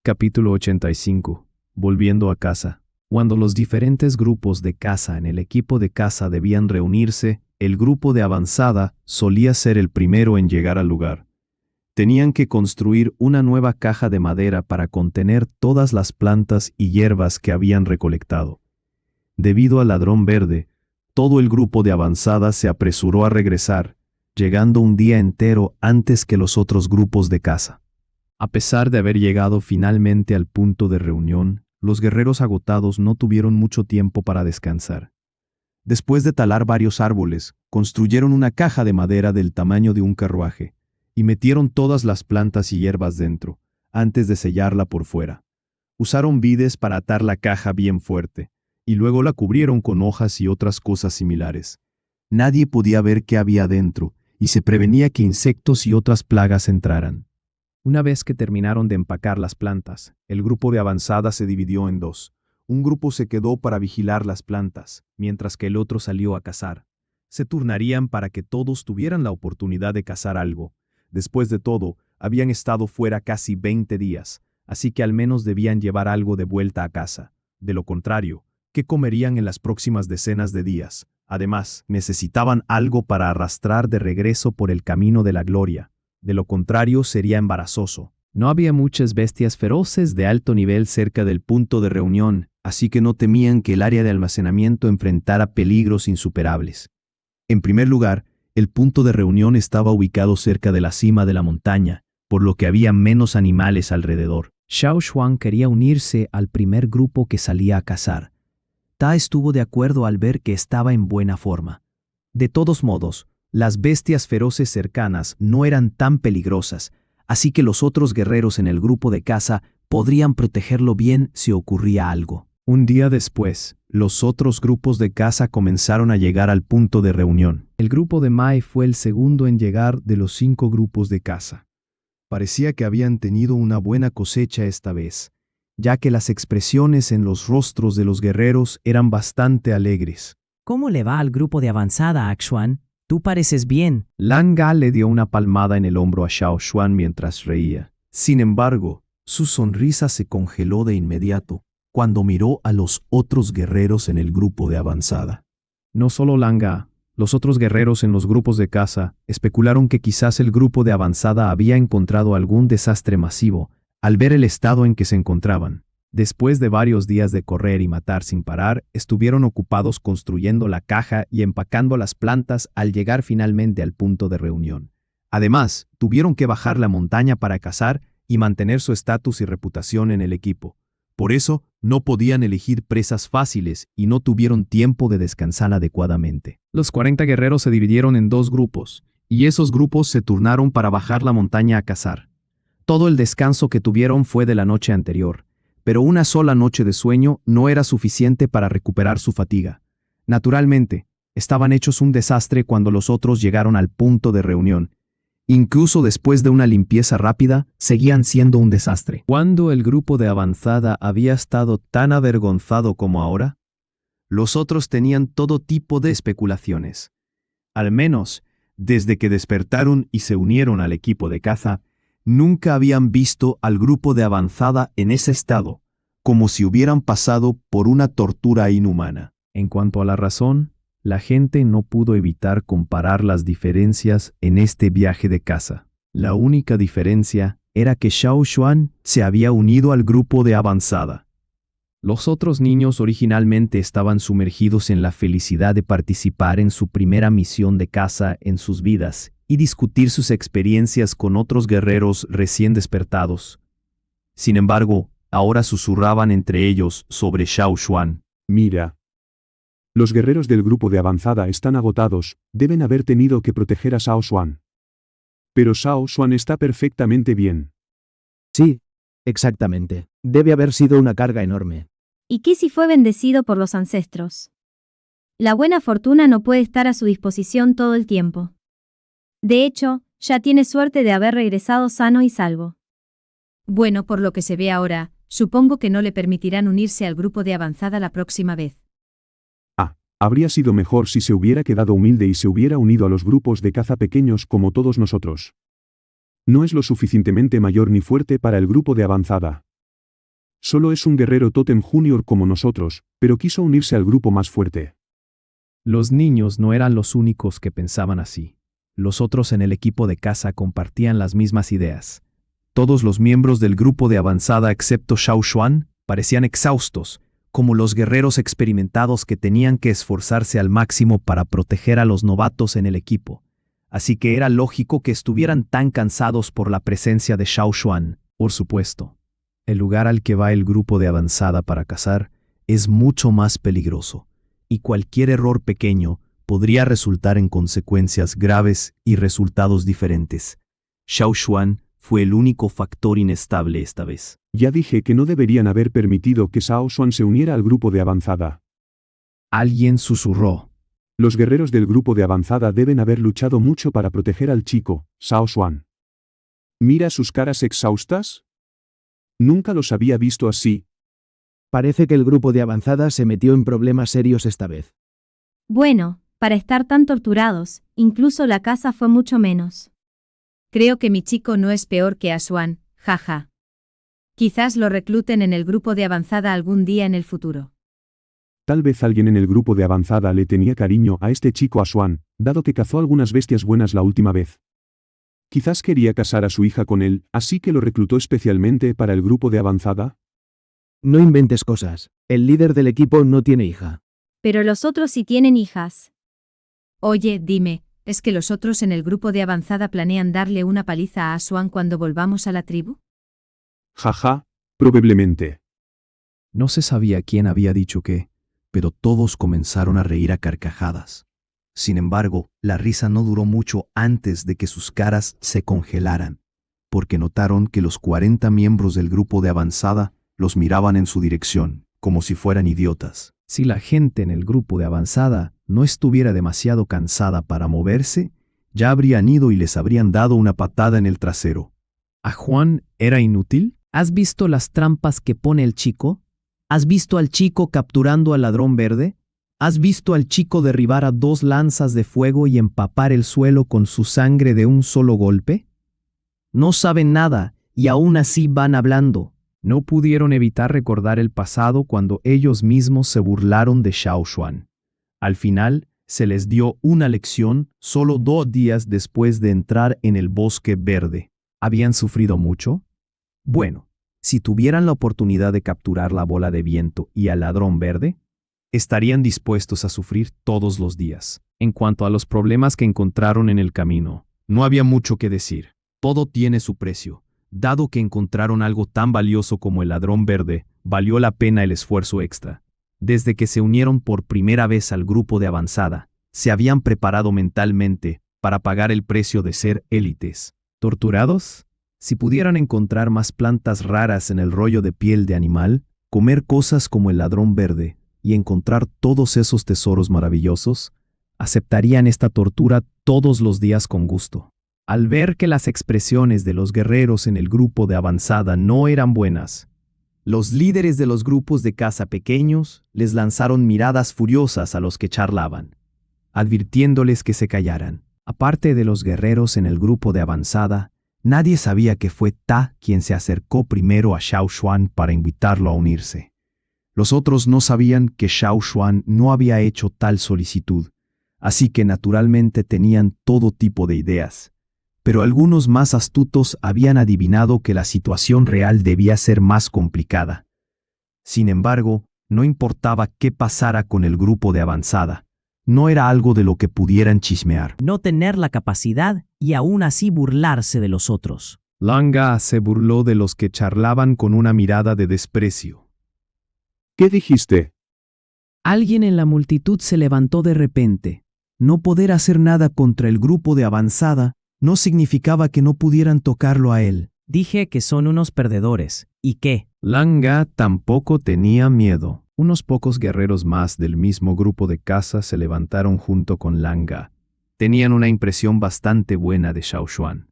Capítulo 85. Volviendo a casa. Cuando los diferentes grupos de caza en el equipo de caza debían reunirse, el grupo de avanzada solía ser el primero en llegar al lugar. Tenían que construir una nueva caja de madera para contener todas las plantas y hierbas que habían recolectado. Debido al ladrón verde, todo el grupo de avanzada se apresuró a regresar, llegando un día entero antes que los otros grupos de caza. A pesar de haber llegado finalmente al punto de reunión, los guerreros agotados no tuvieron mucho tiempo para descansar. Después de talar varios árboles, construyeron una caja de madera del tamaño de un carruaje, y metieron todas las plantas y hierbas dentro, antes de sellarla por fuera. Usaron vides para atar la caja bien fuerte, y luego la cubrieron con hojas y otras cosas similares. Nadie podía ver qué había dentro, y se prevenía que insectos y otras plagas entraran. Una vez que terminaron de empacar las plantas, el grupo de avanzada se dividió en dos. Un grupo se quedó para vigilar las plantas, mientras que el otro salió a cazar. Se turnarían para que todos tuvieran la oportunidad de cazar algo. Después de todo, habían estado fuera casi 20 días, así que al menos debían llevar algo de vuelta a casa. De lo contrario, ¿qué comerían en las próximas decenas de días? Además, necesitaban algo para arrastrar de regreso por el camino de la gloria. De lo contrario, sería embarazoso. No había muchas bestias feroces de alto nivel cerca del punto de reunión, así que no temían que el área de almacenamiento enfrentara peligros insuperables. En primer lugar, el punto de reunión estaba ubicado cerca de la cima de la montaña, por lo que había menos animales alrededor. Xiao Xuan quería unirse al primer grupo que salía a cazar. Ta estuvo de acuerdo al ver que estaba en buena forma. De todos modos, las bestias feroces cercanas no eran tan peligrosas, así que los otros guerreros en el grupo de caza podrían protegerlo bien si ocurría algo. Un día después, los otros grupos de caza comenzaron a llegar al punto de reunión. El grupo de Mai fue el segundo en llegar de los 5 grupos de caza. Parecía que habían tenido una buena cosecha esta vez, ya que las expresiones en los rostros de los guerreros eran bastante alegres. ¿Cómo le va al grupo de avanzada, Xuan? Tú pareces bien. Langa le dio una palmada en el hombro a Xiao Xuan mientras reía. Sin embargo, su sonrisa se congeló de inmediato cuando miró a los otros guerreros en el grupo de avanzada. No solo Langa, los otros guerreros en los grupos de caza especularon que quizás el grupo de avanzada había encontrado algún desastre masivo al ver el estado en que se encontraban. Después de varios días de correr y matar sin parar, estuvieron ocupados construyendo la caja y empacando las plantas al llegar finalmente al punto de reunión. Además, tuvieron que bajar la montaña para cazar y mantener su estatus y reputación en el equipo. Por eso, no podían elegir presas fáciles y no tuvieron tiempo de descansar adecuadamente. Los 40 guerreros se dividieron en 2 grupos, y esos grupos se turnaron para bajar la montaña a cazar. Todo el descanso que tuvieron fue de la noche anterior, pero una sola noche de sueño no era suficiente para recuperar su fatiga. Naturalmente, estaban hechos un desastre cuando los otros llegaron al punto de reunión. Incluso después de una limpieza rápida, seguían siendo un desastre. ¿Cuándo el grupo de avanzada había estado tan avergonzado como ahora? Los otros tenían todo tipo de especulaciones. Al menos, desde que despertaron y se unieron al equipo de caza, nunca habían visto al grupo de avanzada en ese estado, como si hubieran pasado por una tortura inhumana. En cuanto a la razón, la gente no pudo evitar comparar las diferencias en este viaje de caza. La única diferencia era que Xiao Xuan se había unido al grupo de avanzada. Los otros niños originalmente estaban sumergidos en la felicidad de participar en su primera misión de caza en sus vidas y discutir sus experiencias con otros guerreros recién despertados. Sin embargo, ahora susurraban entre ellos sobre Xiao Xuan. Mira. Los guerreros del grupo de avanzada están agotados, deben haber tenido que proteger a Xiao Xuan. Pero Xiao Xuan está perfectamente bien. Sí, exactamente. Debe haber sido una carga enorme. ¿Y qué si fue bendecido por los ancestros? La buena fortuna no puede estar a su disposición todo el tiempo. De hecho, ya tiene suerte de haber regresado sano y salvo. Bueno, por lo que se ve ahora, supongo que no le permitirán unirse al grupo de avanzada la próxima vez. Habría sido mejor si se hubiera quedado humilde y se hubiera unido a los grupos de caza pequeños como todos nosotros. No es lo suficientemente mayor ni fuerte para el grupo de avanzada. Solo es un guerrero Totem Junior como nosotros, pero quiso unirse al grupo más fuerte. Los niños no eran los únicos que pensaban así. Los otros en el equipo de caza compartían las mismas ideas. Todos los miembros del grupo de avanzada excepto Xiao Xuan parecían exhaustos, como los guerreros experimentados que tenían que esforzarse al máximo para proteger a los novatos en el equipo. Así que era lógico que estuvieran tan cansados por la presencia de Xiao Xuan. Por supuesto, el lugar al que va el grupo de avanzada para cazar es mucho más peligroso, y cualquier error pequeño podría resultar en consecuencias graves y resultados diferentes. Xiao Xuan fue el único factor inestable esta vez. Ya dije que no deberían haber permitido que Xiao Xuan se uniera al grupo de avanzada. Alguien susurró. Los guerreros del grupo de avanzada deben haber luchado mucho para proteger al chico, Xiao Xuan. ¿Mira sus caras exhaustas? Nunca los había visto así. Parece que el grupo de avanzada se metió en problemas serios esta vez. Bueno, para estar tan torturados, incluso la caza fue mucho menos. Creo que mi chico no es peor que Asuan, jaja. Quizás lo recluten en el grupo de avanzada algún día en el futuro. Tal vez alguien en el grupo de avanzada le tenía cariño a este chico Asuan, dado que cazó algunas bestias buenas la última vez. Quizás quería casar a su hija con él, así que lo reclutó especialmente para el grupo de avanzada. No inventes cosas. El líder del equipo no tiene hija. Pero los otros sí tienen hijas. Oye, dime, ¿es que los otros en el grupo de avanzada planean darle una paliza a Asuan cuando volvamos a la tribu? Jaja, probablemente. No se sabía quién había dicho qué, pero todos comenzaron a reír a carcajadas. Sin embargo, la risa no duró mucho antes de que sus caras se congelaran, porque notaron que los 40 miembros del grupo de avanzada los miraban en su dirección, como si fueran idiotas. Si la gente en el grupo de avanzada no estuviera demasiado cansada para moverse, ya habrían ido y les habrían dado una patada en el trasero. ¿A Juan era inútil? ¿Has visto las trampas que pone el chico? ¿Has visto al chico capturando al ladrón verde? ¿Has visto al chico derribar a 2 lanzas de fuego y empapar el suelo con su sangre de un solo golpe? No saben nada y aún así van hablando. No pudieron evitar recordar el pasado cuando ellos mismos se burlaron de Xiao Xuan. Al final, se les dio una lección solo 2 días después de entrar en el bosque verde. ¿Habían sufrido mucho? Bueno, si tuvieran la oportunidad de capturar la bola de viento y al ladrón verde, estarían dispuestos a sufrir todos los días. En cuanto a los problemas que encontraron en el camino, no había mucho que decir. Todo tiene su precio. Dado que encontraron algo tan valioso como el ladrón verde, valió la pena el esfuerzo extra. Desde que se unieron por primera vez al grupo de avanzada, se habían preparado mentalmente para pagar el precio de ser élites. ¿Torturados? Si pudieran encontrar más plantas raras en el rollo de piel de animal, comer cosas como el ladrón verde y encontrar todos esos tesoros maravillosos, aceptarían esta tortura todos los días con gusto. Al ver que las expresiones de los guerreros en el grupo de avanzada no eran buenas, los líderes de los grupos de caza pequeños les lanzaron miradas furiosas a los que charlaban, advirtiéndoles que se callaran. Aparte de los guerreros en el grupo de avanzada, nadie sabía que fue Ta quien se acercó primero a Xiao Xuan para invitarlo a unirse. Los otros no sabían que Xiao Xuan no había hecho tal solicitud, así que naturalmente tenían todo tipo de ideas. Pero algunos más astutos habían adivinado que la situación real debía ser más complicada. Sin embargo, no importaba qué pasara con el grupo de avanzada, no era algo de lo que pudieran chismear. No tener la capacidad y aún así burlarse de los otros. Langa se burló de los que charlaban con una mirada de desprecio. ¿Qué dijiste? Alguien en la multitud se levantó de repente. No poder hacer nada contra el grupo de avanzada no significaba que no pudieran tocarlo a él. Dije que son unos perdedores. ¿Y qué? Langa tampoco tenía miedo. Unos pocos guerreros más del mismo grupo de caza se levantaron junto con Langa. Tenían una impresión bastante buena de Xiao Xuan.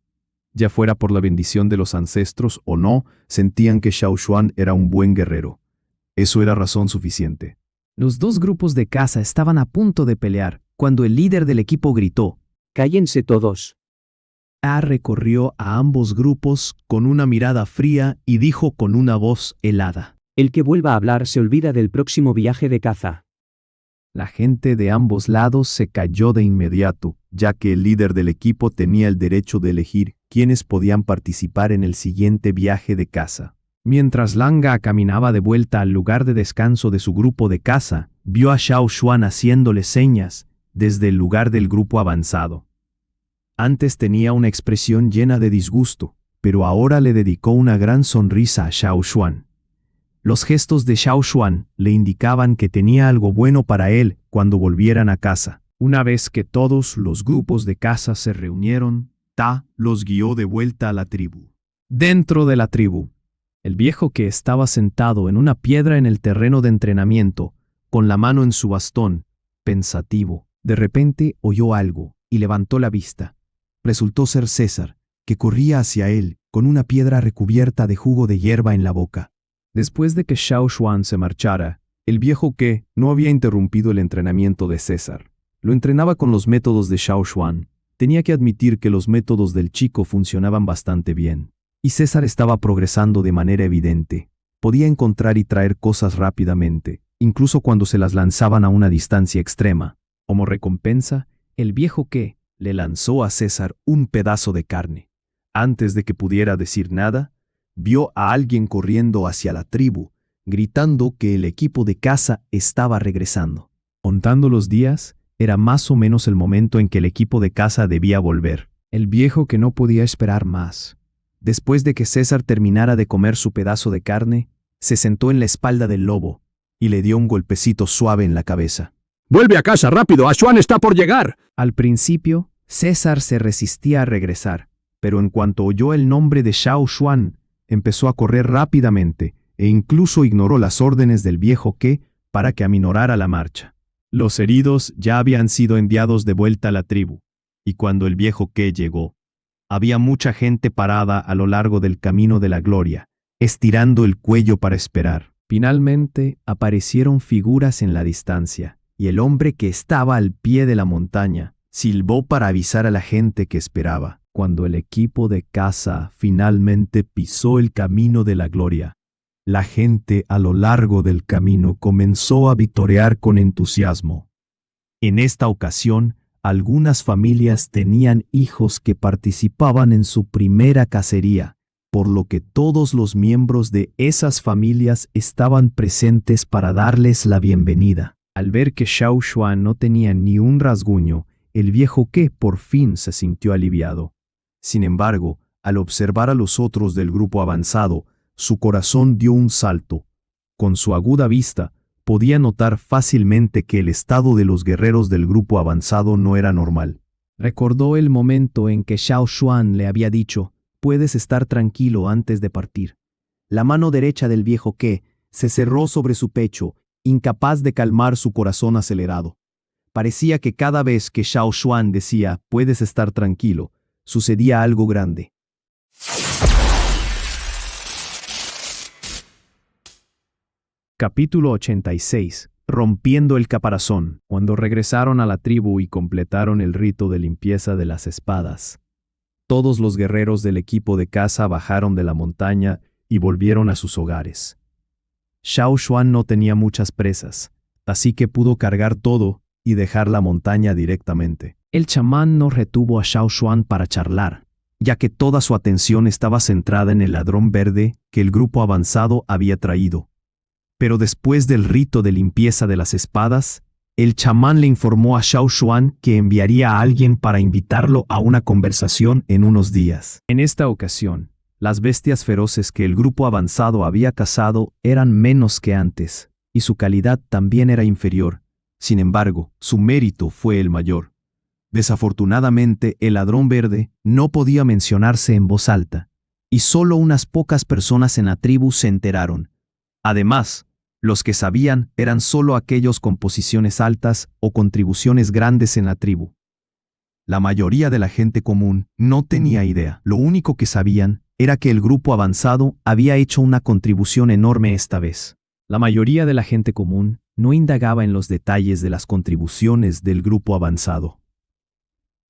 Ya fuera por la bendición de los ancestros o no, sentían que Xiao Xuan era un buen guerrero. Eso era razón suficiente. Los 2 grupos de caza estaban a punto de pelear, cuando el líder del equipo gritó. Cállense todos. A recorrió a ambos grupos con una mirada fría y dijo con una voz helada. El que vuelva a hablar se olvida del próximo viaje de caza. La gente de ambos lados se cayó de inmediato, ya que el líder del equipo tenía el derecho de elegir quiénes podían participar en el siguiente viaje de caza. Mientras Langa caminaba de vuelta al lugar de descanso de su grupo de caza, vio a Xiao Xuan haciéndole señas desde el lugar del grupo avanzado. Antes tenía una expresión llena de disgusto, pero ahora le dedicó una gran sonrisa a Xiao Xuan. Los gestos de Xiao Xuan le indicaban que tenía algo bueno para él cuando volvieran a casa. Una vez que todos los grupos de caza se reunieron, Ta los guió de vuelta a la tribu. Dentro de la tribu, el viejo que estaba sentado en una piedra en el terreno de entrenamiento, con la mano en su bastón, pensativo, de repente oyó algo y levantó la vista. Resultó ser César, que corría hacia él con una piedra recubierta de jugo de hierba en la boca. Después de que Xiao Xuan se marchara, el viejo que no había interrumpido el entrenamiento de César, lo entrenaba con los métodos de Xiao Xuan. Tenía que admitir que los métodos del chico funcionaban bastante bien. Y César estaba progresando de manera evidente. Podía encontrar y traer cosas rápidamente, incluso cuando se las lanzaban a una distancia extrema. Como recompensa, el viejo que le lanzó a César un pedazo de carne. Antes de que pudiera decir nada, vio a alguien corriendo hacia la tribu, gritando que el equipo de caza estaba regresando. Contando los días, era más o menos el momento en que el equipo de caza debía volver. El viejo que no podía esperar más. Después de que César terminara de comer su pedazo de carne, se sentó en la espalda del lobo y le dio un golpecito suave en la cabeza. ¡Vuelve a casa rápido! ¡Xuan está por llegar! Al principio, César se resistía a regresar, pero en cuanto oyó el nombre de Xiao Xuan, empezó a correr rápidamente e incluso ignoró las órdenes del viejo que para que aminorara la marcha. Los heridos ya habían sido enviados de vuelta a la tribu, y cuando el viejo que llegó, había mucha gente parada a lo largo del camino de la gloria, estirando el cuello para esperar. Finalmente aparecieron figuras en la distancia, y el hombre que estaba al pie de la montaña silbó para avisar a la gente que esperaba. Cuando el equipo de caza finalmente pisó el camino de la gloria, la gente a lo largo del camino comenzó a vitorear con entusiasmo. En esta ocasión, algunas familias tenían hijos que participaban en su primera cacería, por lo que todos los miembros de esas familias estaban presentes para darles la bienvenida. Al ver que Xiao Xuan no tenía ni un rasguño, el viejo que por fin se sintió aliviado. Sin embargo, al observar a los otros del grupo avanzado, su corazón dio un salto. Con su aguda vista, podía notar fácilmente que el estado de los guerreros del grupo avanzado no era normal. Recordó el momento en que Xiao Xuan le había dicho, «Puedes estar tranquilo antes de partir». La mano derecha del viejo que se cerró sobre su pecho, incapaz de calmar su corazón acelerado. Parecía que cada vez que Xiao Xuan decía, «Puedes estar tranquilo», sucedía algo grande. Capítulo 86. Rompiendo el caparazón. Cuando regresaron a la tribu y completaron el rito de limpieza de las espadas, todos los guerreros del equipo de caza bajaron de la montaña y volvieron a sus hogares. Xiao Xuan no tenía muchas presas, así que pudo cargar todo y dejar la montaña directamente. El chamán no retuvo a Xiao Xuan para charlar, ya que toda su atención estaba centrada en el ladrón verde que el grupo avanzado había traído. Pero después del rito de limpieza de las espadas, el chamán le informó a Xiao Xuan que enviaría a alguien para invitarlo a una conversación en unos días. En esta ocasión, las bestias feroces que el grupo avanzado había cazado eran menos que antes, y su calidad también era inferior. Sin embargo, su mérito fue el mayor. Desafortunadamente, el ladrón verde no podía mencionarse en voz alta, y solo unas pocas personas en la tribu se enteraron. Además, los que sabían eran solo aquellos con posiciones altas o contribuciones grandes en la tribu. La mayoría de la gente común no tenía idea. Lo único que sabían era que el grupo avanzado había hecho una contribución enorme esta vez. La mayoría de la gente común no indagaba en los detalles de las contribuciones del grupo avanzado.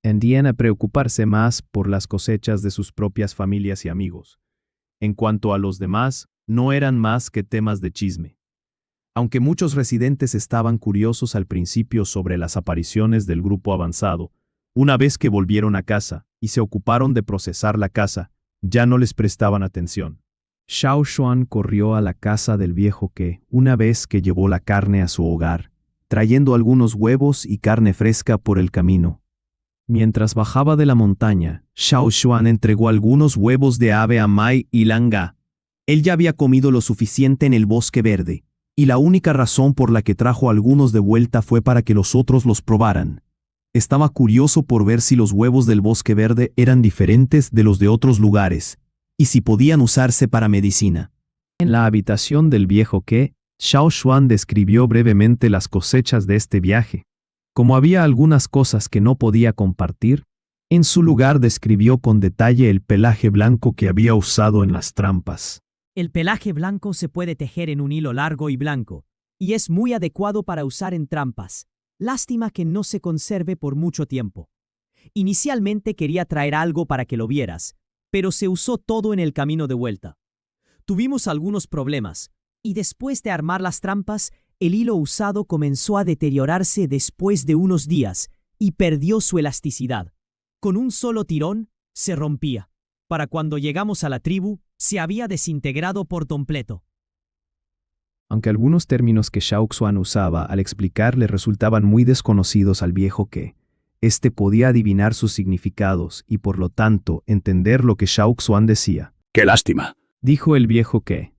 Tendían a preocuparse más por las cosechas de sus propias familias y amigos. En cuanto a los demás, no eran más que temas de chisme. Aunque muchos residentes estaban curiosos al principio sobre las apariciones del grupo avanzado, una vez que volvieron a casa y se ocuparon de procesar la casa, ya no les prestaban atención. Xiao Xuan corrió a la casa del viejo que, una vez que llevó la carne a su hogar, trayendo algunos huevos y carne fresca por el camino. Mientras bajaba de la montaña, Xiao Xuan entregó algunos huevos de ave a Mai y Langa. Él ya había comido lo suficiente en el bosque verde, y la única razón por la que trajo algunos de vuelta fue para que los otros los probaran. Estaba curioso por ver si los huevos del bosque verde eran diferentes de los de otros lugares, y si podían usarse para medicina. En la habitación del viejo que, Xiao Xuan describió brevemente las cosechas de este viaje. Como había algunas cosas que no podía compartir, en su lugar describió con detalle el pelaje blanco que había usado en las trampas. El pelaje blanco se puede tejer en un hilo largo y blanco, y es muy adecuado para usar en trampas. Lástima que no se conserve por mucho tiempo. Inicialmente quería traer algo para que lo vieras, pero se usó todo en el camino de vuelta. Tuvimos algunos problemas, y después de armar las trampas, el hilo usado comenzó a deteriorarse después de unos días y perdió su elasticidad. Con un solo tirón, se rompía. Para cuando llegamos a la tribu, se había desintegrado por completo. Aunque algunos términos que Xiao Xuan usaba al explicar le resultaban muy desconocidos al viejo que, éste podía adivinar sus significados y por lo tanto entender lo que Xiao Xuan decía. ¡Qué lástima! Dijo el viejo que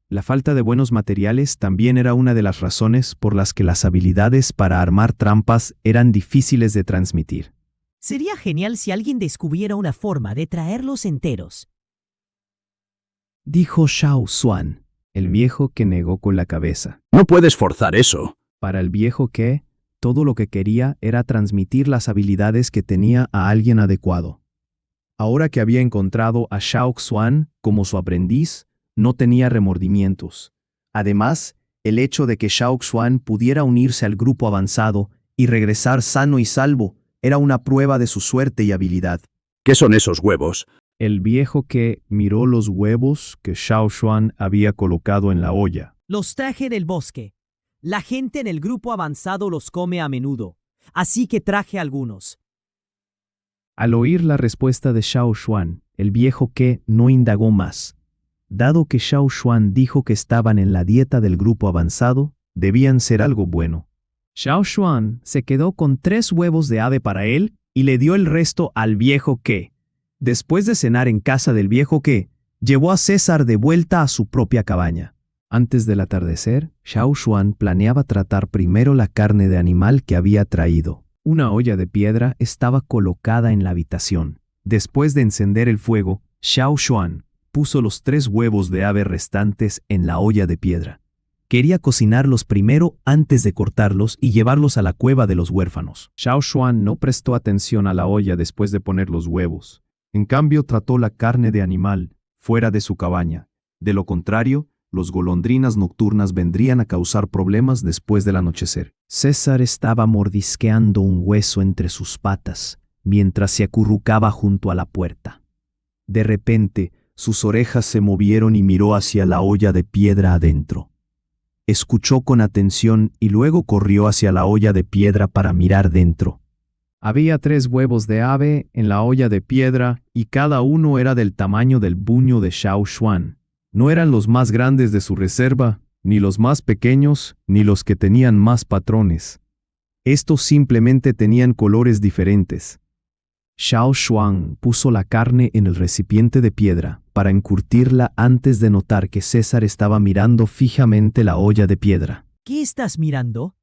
la falta de buenos materiales también era una de las razones por las que las habilidades para armar trampas eran difíciles de transmitir. Sería genial si alguien descubriera una forma de traerlos enteros. Dijo Xiao Xuan, el viejo que negó con la cabeza. No puedes forzar eso. Para el viejo que, todo lo que quería era transmitir las habilidades que tenía a alguien adecuado. Ahora que había encontrado a Xiao Xuan como su aprendiz, no tenía remordimientos. Además, el hecho de que Xiao Xuan pudiera unirse al grupo avanzado y regresar sano y salvo era una prueba de su suerte y habilidad. ¿Qué son esos huevos? El viejo que miró los huevos que Xiao Xuan había colocado en la olla. Los traje del bosque. La gente en el grupo avanzado los come a menudo, así que traje algunos. Al oír la respuesta de Xiao Xuan, el viejo que no indagó más. Dado que Xiao Xuan dijo que estaban en la dieta del grupo avanzado, debían ser algo bueno. Xiao Xuan se quedó con 3 huevos de ave para él y le dio el resto al viejo que, después de cenar en casa del viejo que, llevó a César de vuelta a su propia cabaña. Antes del atardecer, Xiao Xuan planeaba tratar primero la carne de animal que había traído. Una olla de piedra estaba colocada en la habitación. Después de encender el fuego, Xiao Xuan puso los 3 huevos de ave restantes en la olla de piedra. Quería cocinarlos primero antes de cortarlos y llevarlos a la cueva de los huérfanos. Xiao Xuan no prestó atención a la olla después de poner los huevos. En cambio, trató la carne de animal fuera de su cabaña. De lo contrario, los golondrinas nocturnas vendrían a causar problemas después del anochecer. César estaba mordisqueando un hueso entre sus patas mientras se acurrucaba junto a la puerta. De repente, sus orejas se movieron y miró hacia la olla de piedra adentro. Escuchó con atención y luego corrió hacia la olla de piedra para mirar dentro. Había 3 huevos de ave en la olla de piedra y cada uno era del tamaño del puño de Xiao Xuan. No eran los más grandes de su reserva, ni los más pequeños, ni los que tenían más patrones. Estos simplemente tenían colores diferentes. Xiao Xuan puso la carne en el recipiente de piedra para encurtirla antes de notar que César estaba mirando fijamente la olla de piedra. ¿Qué estás mirando?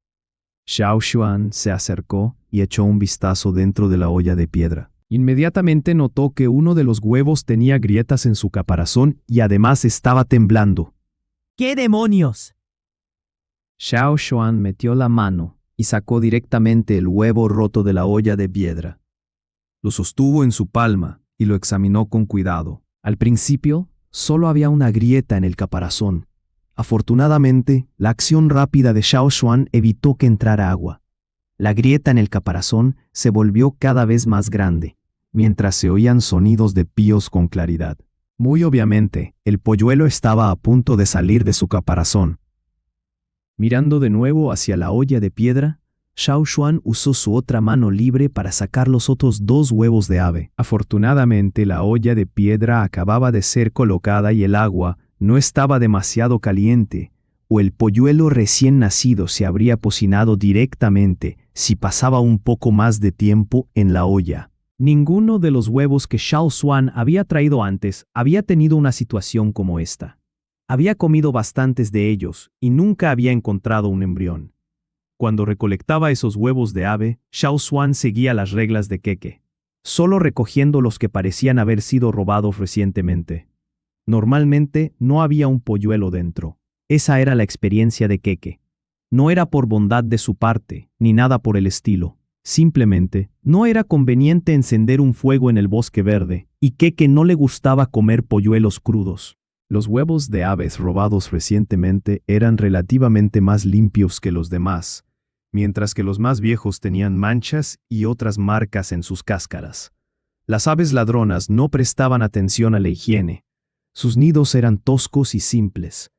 Xiao Xuan se acercó y echó un vistazo dentro de la olla de piedra. Inmediatamente notó que uno de los huevos tenía grietas en su caparazón y además estaba temblando. ¿Qué demonios? Xiao Xuan metió la mano y sacó directamente el huevo roto de la olla de piedra. Lo sostuvo en su palma y lo examinó con cuidado. Al principio, solo había una grieta en el caparazón. Afortunadamente, la acción rápida de Xiao Xuan evitó que entrara agua. La grieta en el caparazón se volvió cada vez más grande, mientras se oían sonidos de píos con claridad. Muy obviamente, el polluelo estaba a punto de salir de su caparazón. Mirando de nuevo hacia la olla de piedra, Xiao Xuan usó su otra mano libre para sacar los otros 2 huevos de ave. Afortunadamente, la olla de piedra acababa de ser colocada y el agua no estaba demasiado caliente, o el polluelo recién nacido se habría cocinado directamente si pasaba un poco más de tiempo en la olla. Ninguno de los huevos que Xiao Xuan había traído antes había tenido una situación como esta. Había comido bastantes de ellos y nunca había encontrado un embrión. Cuando recolectaba esos huevos de ave, Xiao Xuan seguía las reglas de Keke, solo recogiendo los que parecían haber sido robados recientemente. Normalmente no había un polluelo dentro. Esa era la experiencia de Keke. No era por bondad de su parte, ni nada por el estilo. Simplemente, no era conveniente encender un fuego en el bosque verde, y Keke no le gustaba comer polluelos crudos. Los huevos de aves robados recientemente eran relativamente más limpios que los demás, mientras que los más viejos tenían manchas y otras marcas en sus cáscaras. Las aves ladronas no prestaban atención a la higiene. Sus nidos eran toscos y simples.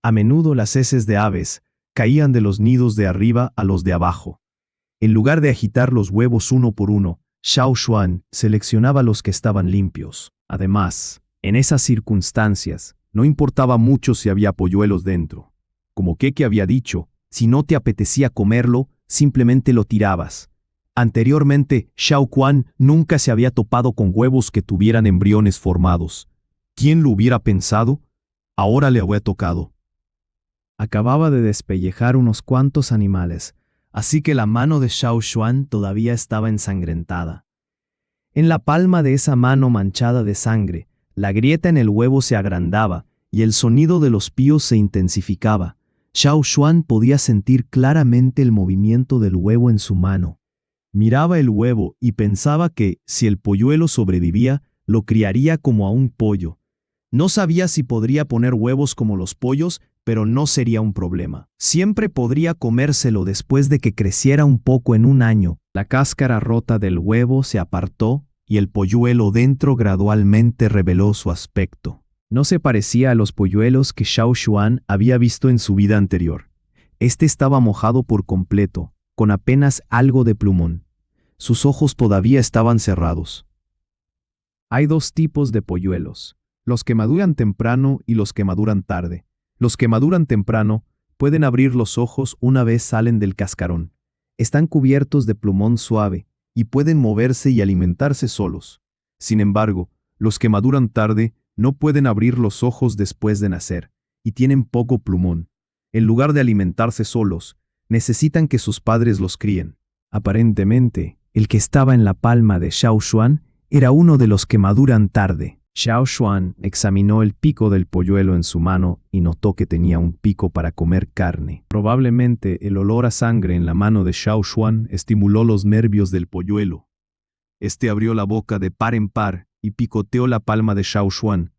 A menudo las heces de aves caían de los nidos de arriba a los de abajo. En lugar de agitar los huevos uno por uno, Xiao Xuan seleccionaba los que estaban limpios. Además, en esas circunstancias, no importaba mucho si había polluelos dentro. Como Keke había dicho, si no te apetecía comerlo, simplemente lo tirabas. Anteriormente, Xiao Xuan nunca se había topado con huevos que tuvieran embriones formados. ¿Quién lo hubiera pensado? Ahora le había tocado. Acababa de despellejar unos cuantos animales, así que la mano de Xiao Xuan todavía estaba ensangrentada. En la palma de esa mano manchada de sangre, la grieta en el huevo se agrandaba y el sonido de los píos se intensificaba. Xiao Xuan podía sentir claramente el movimiento del huevo en su mano. Miraba el huevo y pensaba que, si el polluelo sobrevivía, lo criaría como a un pollo. No sabía si podría poner huevos como los pollos, pero no sería un problema. Siempre podría comérselo después de que creciera un poco en un año. La cáscara rota del huevo se apartó y el polluelo dentro gradualmente reveló su aspecto. No se parecía a los polluelos que Xiao Xuan había visto en su vida anterior. Este estaba mojado por completo, con apenas algo de plumón. Sus ojos todavía estaban cerrados. Hay 2 tipos de polluelos, los que maduran temprano y los que maduran tarde. Los que maduran temprano pueden abrir los ojos una vez salen del cascarón. Están cubiertos de plumón suave y pueden moverse y alimentarse solos. Sin embargo, los que maduran tarde no pueden abrir los ojos después de nacer y tienen poco plumón. En lugar de alimentarse solos, necesitan que sus padres los críen. Aparentemente, el que estaba en la palma de Xiao Xuan era uno de los que maduran tarde. Xiao Xuan examinó el pico del polluelo en su mano y notó que tenía un pico para comer carne. Probablemente el olor a sangre en la mano de Xiao Xuan estimuló los nervios del polluelo. Este abrió la boca de par en par y picoteó la palma de Xiao Xuan.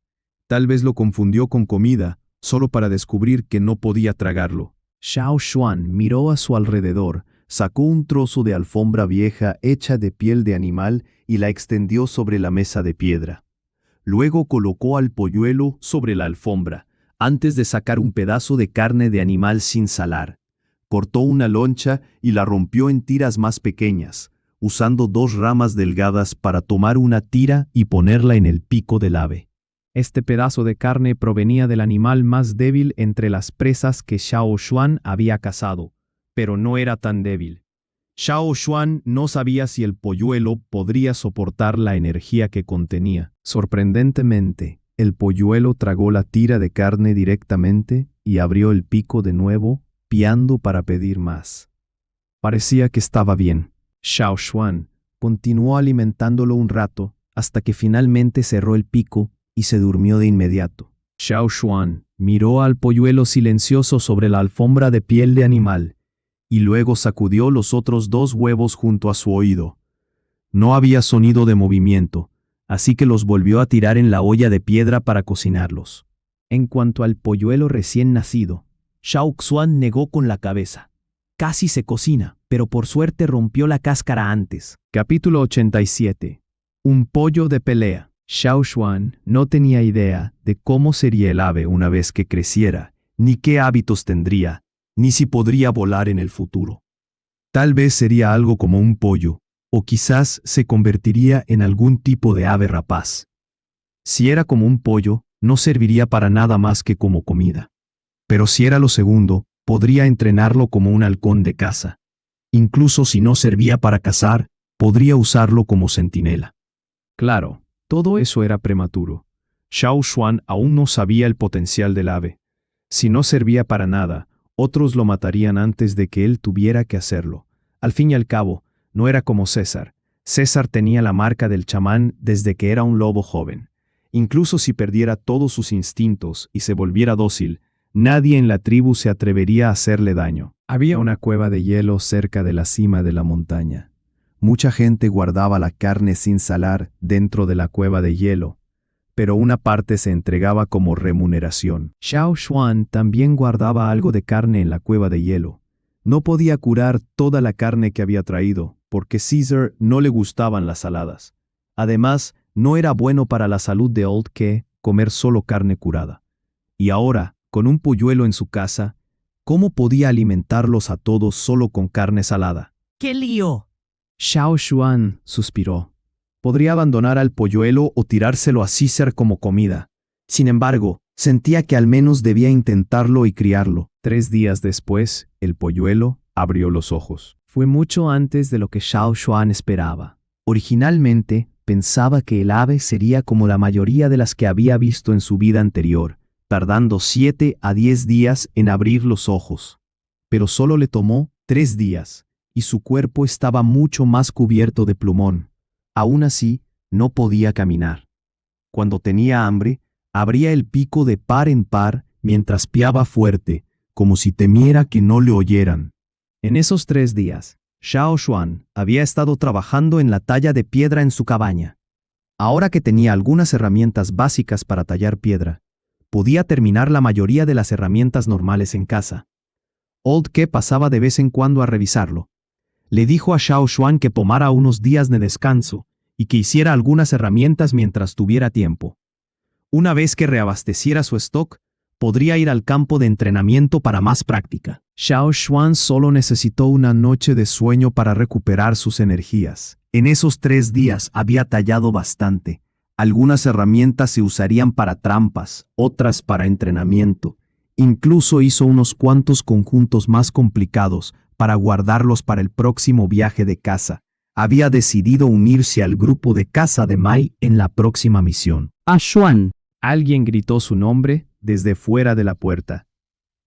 Tal vez lo confundió con comida, solo para descubrir que no podía tragarlo. Xiao Xuan miró a su alrededor, sacó un trozo de alfombra vieja hecha de piel de animal y la extendió sobre la mesa de piedra. Luego colocó al polluelo sobre la alfombra, antes de sacar un pedazo de carne de animal sin salar. Cortó una loncha y la rompió en tiras más pequeñas, usando 2 ramas delgadas para tomar una tira y ponerla en el pico del ave. Este pedazo de carne provenía del animal más débil entre las presas que Xiao Xuan había cazado, pero no era tan débil. Xiao Xuan no sabía si el polluelo podría soportar la energía que contenía. Sorprendentemente, el polluelo tragó la tira de carne directamente y abrió el pico de nuevo, piando para pedir más. Parecía que estaba bien. Xiao Xuan continuó alimentándolo un rato hasta que finalmente cerró el pico y se durmió de inmediato. Xiao Xuan miró al polluelo silencioso sobre la alfombra de piel de animal y luego sacudió los otros 2 huevos junto a su oído. No había sonido de movimiento, así que los volvió a tirar en la olla de piedra para cocinarlos. En cuanto al polluelo recién nacido, Xiao Xuan negó con la cabeza. Casi se cocina, pero por suerte rompió la cáscara antes. Capítulo 87. Un pollo de pelea. Xiao Xuan no tenía idea de cómo sería el ave una vez que creciera, ni qué hábitos tendría, ni si podría volar en el futuro. Tal vez sería algo como un pollo, o quizás se convertiría en algún tipo de ave rapaz. Si era como un pollo, no serviría para nada más que como comida. Pero si era lo segundo, podría entrenarlo como un halcón de caza. Incluso si no servía para cazar, podría usarlo como centinela. Claro, todo eso era prematuro. Xiao Xuan aún no sabía el potencial del ave. Si no servía para nada, otros lo matarían antes de que él tuviera que hacerlo. Al fin y al cabo, no era como César. César tenía la marca del chamán desde que era un lobo joven. Incluso si perdiera todos sus instintos y se volviera dócil, nadie en la tribu se atrevería a hacerle daño. Había una cueva de hielo cerca de la cima de la montaña. Mucha gente guardaba la carne sin salar dentro de la cueva de hielo, pero una parte se entregaba como remuneración. Xiao Xuan también guardaba algo de carne en la cueva de hielo. No podía curar toda la carne que había traído, porque Caesar no le gustaban las saladas. Además, no era bueno para la salud de Old que comer solo carne curada. Y ahora, con un polluelo en su casa, ¿cómo podía alimentarlos a todos solo con carne salada? ¡Qué lío! Xiao Xuan suspiró. Podría abandonar al polluelo o tirárselo a Caesar como comida. Sin embargo, sentía que al menos debía intentarlo y criarlo. 3 días después, el polluelo abrió los ojos. Fue mucho antes de lo que Xiao Xuan esperaba. Originalmente, pensaba que el ave sería como la mayoría de las que había visto en su vida anterior, tardando 7 a 10 días en abrir los ojos. Pero solo le tomó 3 días, y su cuerpo estaba mucho más cubierto de plumón. Aún así, no podía caminar. Cuando tenía hambre, abría el pico de par en par mientras piaba fuerte, como si temiera que no le oyeran. En esos 3 días, Xiao Xuan había estado trabajando en la talla de piedra en su cabaña. Ahora que tenía algunas herramientas básicas para tallar piedra, podía terminar la mayoría de las herramientas normales en casa. Old Ke pasaba de vez en cuando a revisarlo. Le dijo a Xiao Xuan que tomara unos días de descanso y que hiciera algunas herramientas mientras tuviera tiempo. Una vez que reabasteciera su stock, podría ir al campo de entrenamiento para más práctica. Xiao Xuan solo necesitó una noche de sueño para recuperar sus energías. En esos 3 días había tallado bastante. Algunas herramientas se usarían para trampas, otras para entrenamiento. Incluso hizo unos cuantos conjuntos más complicados para guardarlos para el próximo viaje de caza. Había decidido unirse al grupo de caza de Mai en la próxima misión. ¡Ah, Xuan! Alguien gritó su nombre desde fuera de la puerta.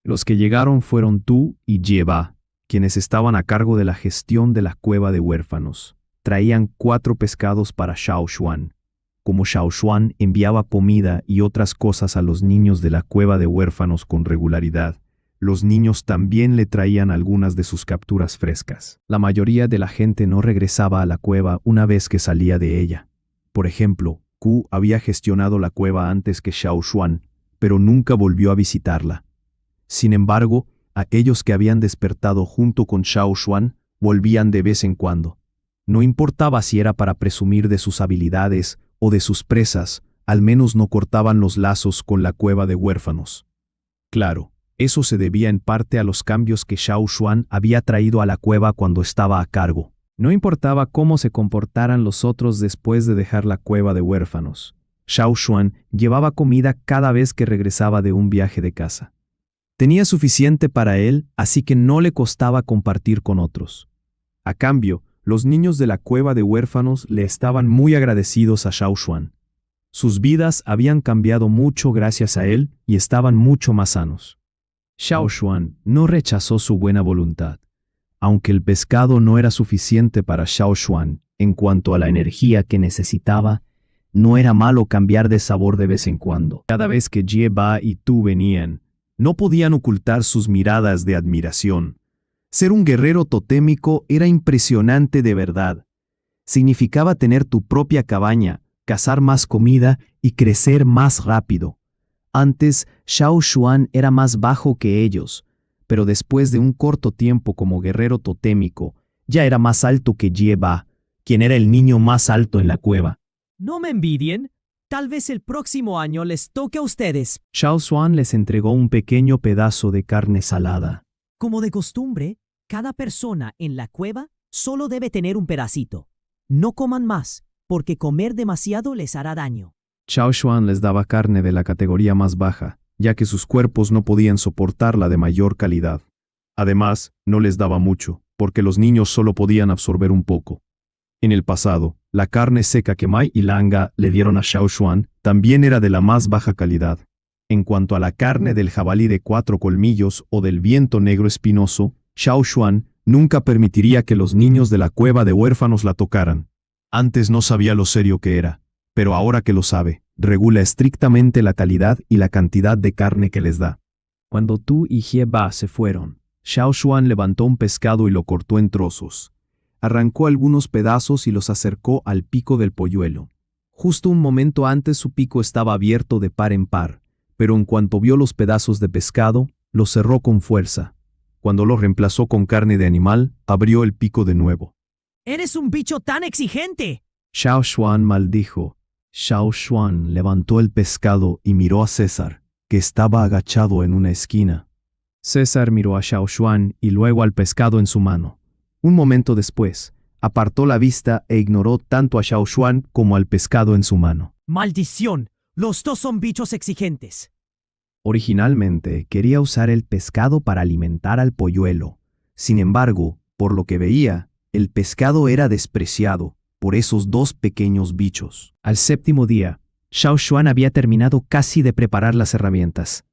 Los que llegaron fueron Tu y Jie-Ba, quienes estaban a cargo de la gestión de la cueva de huérfanos. Traían 4 pescados para Xiao Xuan. Como Xiao Xuan enviaba comida y otras cosas a los niños de la cueva de huérfanos con regularidad, los niños también le traían algunas de sus capturas frescas. La mayoría de la gente no regresaba a la cueva una vez que salía de ella. Por ejemplo, Ku había gestionado la cueva antes que Xiao Xuan, pero nunca volvió a visitarla. Sin embargo, aquellos que habían despertado junto con Xiao Xuan volvían de vez en cuando. No importaba si era para presumir de sus habilidades o de sus presas, al menos no cortaban los lazos con la cueva de huérfanos. Claro, eso se debía en parte a los cambios que Xiao Xuan había traído a la cueva cuando estaba a cargo. No importaba cómo se comportaran los otros después de dejar la cueva de huérfanos. Xiao Xuan llevaba comida cada vez que regresaba de un viaje de caza. Tenía suficiente para él, así que no le costaba compartir con otros. A cambio, los niños de la cueva de huérfanos le estaban muy agradecidos a Xiao Xuan. Sus vidas habían cambiado mucho gracias a él y estaban mucho más sanos. Xiao Xuan no rechazó su buena voluntad. Aunque el pescado no era suficiente para Xiao Xuan en cuanto a la energía que necesitaba, no era malo cambiar de sabor de vez en cuando. Cada vez que Jie-Ba y Tu venían, no podían ocultar sus miradas de admiración. Ser un guerrero totémico era impresionante de verdad. Significaba tener tu propia cabaña, cazar más comida y crecer más rápido. Antes, Xiao Xuan era más bajo que ellos, pero después de un corto tiempo como guerrero totémico, ya era más alto que Jie-Ba, quien era el niño más alto en la cueva. No me envidien, Tal vez el próximo año les toque a ustedes. Xiao Xuan les entregó un pequeño pedazo de carne salada. Como de costumbre, cada persona en la cueva solo debe tener un pedacito. No coman más, porque comer demasiado les hará daño. Xiao Xuan les daba carne de la categoría más baja, ya que sus cuerpos no podían soportar la de mayor calidad. Además, no les daba mucho, porque los niños solo podían absorber un poco. En el pasado, la carne seca que Mai y Langa le dieron a Xiao Xuan también era de la más baja calidad. En cuanto a la carne del jabalí de 4 colmillos o del viento negro espinoso, Xiao Xuan nunca permitiría que los niños de la cueva de huérfanos la tocaran. Antes no sabía lo serio que era, pero ahora que lo sabe, regula estrictamente la calidad y la cantidad de carne que les da. Cuando Tu y Jie Ba se fueron, Xiao Xuan levantó un pescado y lo cortó en trozos. Arrancó algunos pedazos y los acercó al pico del polluelo. Justo un momento antes su pico estaba abierto de par en par, pero en cuanto vio los pedazos de pescado, lo cerró con fuerza. Cuando lo reemplazó con carne de animal, abrió el pico de nuevo. ¡Eres un bicho tan exigente! Xiao Xuan maldijo. Xiao Xuan levantó el pescado y miró a César, que estaba agachado en una esquina. César miró a Xiao Xuan y luego al pescado en su mano. Un momento después, apartó la vista e ignoró tanto a Xiao Xuan como al pescado en su mano. ¡Maldición! Los dos son bichos exigentes. Originalmente quería usar el pescado para alimentar al polluelo. Sin embargo, por lo que veía, el pescado era despreciado por esos dos pequeños bichos. Al séptimo día, Xiao Xuan había terminado casi de preparar las herramientas.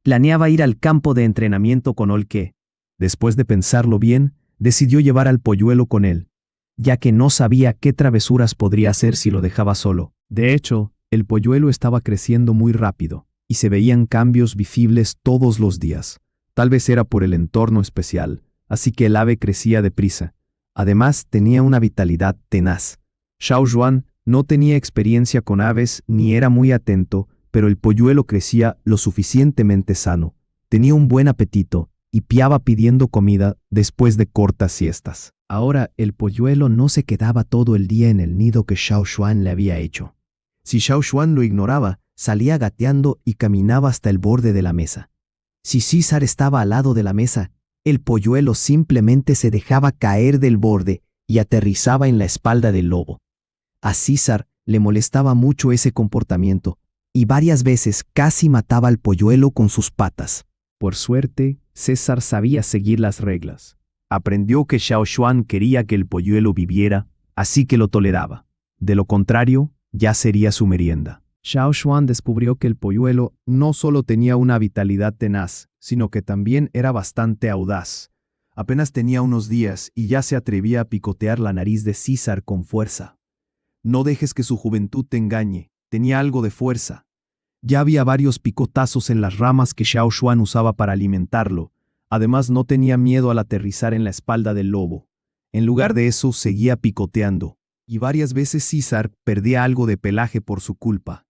Planeaba ir al campo de entrenamiento con Olke. Después de pensarlo bien, decidió llevar al polluelo con él, ya que no sabía qué travesuras podría hacer si lo dejaba solo. De hecho, el polluelo estaba creciendo muy rápido, y se veían cambios visibles todos los días. Tal vez era por el entorno especial, así que el ave crecía deprisa. Además, tenía una vitalidad tenaz. Xiao Xuan no tenía experiencia con aves ni era muy atento, pero el polluelo crecía lo suficientemente sano. Tenía un buen apetito y piaba pidiendo comida después de cortas siestas. Ahora el polluelo no se quedaba todo el día en el nido que Xiao Xuan le había hecho. Si Xiao Xuan lo ignoraba, salía gateando y caminaba hasta el borde de la mesa. Si César estaba al lado de la mesa, el polluelo simplemente se dejaba caer del borde y aterrizaba en la espalda del lobo. A César le molestaba mucho ese comportamiento, y varias veces casi mataba al polluelo con sus patas. Por suerte, César sabía seguir las reglas. Aprendió que Xiao Xuan quería que el polluelo viviera, así que lo toleraba. De lo contrario, ya sería su merienda. Xiao Xuan descubrió que el polluelo no solo tenía una vitalidad tenaz, sino que también era bastante audaz. Apenas tenía unos días y ya se atrevía a picotear la nariz de César con fuerza. No dejes que su juventud te engañe, tenía algo de fuerza. Ya había varios picotazos en las ramas que Xiao Xuan usaba para alimentarlo. Además, no tenía miedo al aterrizar en la espalda del lobo. En lugar de eso, seguía picoteando. Y varias veces César perdía algo de pelaje por su culpa.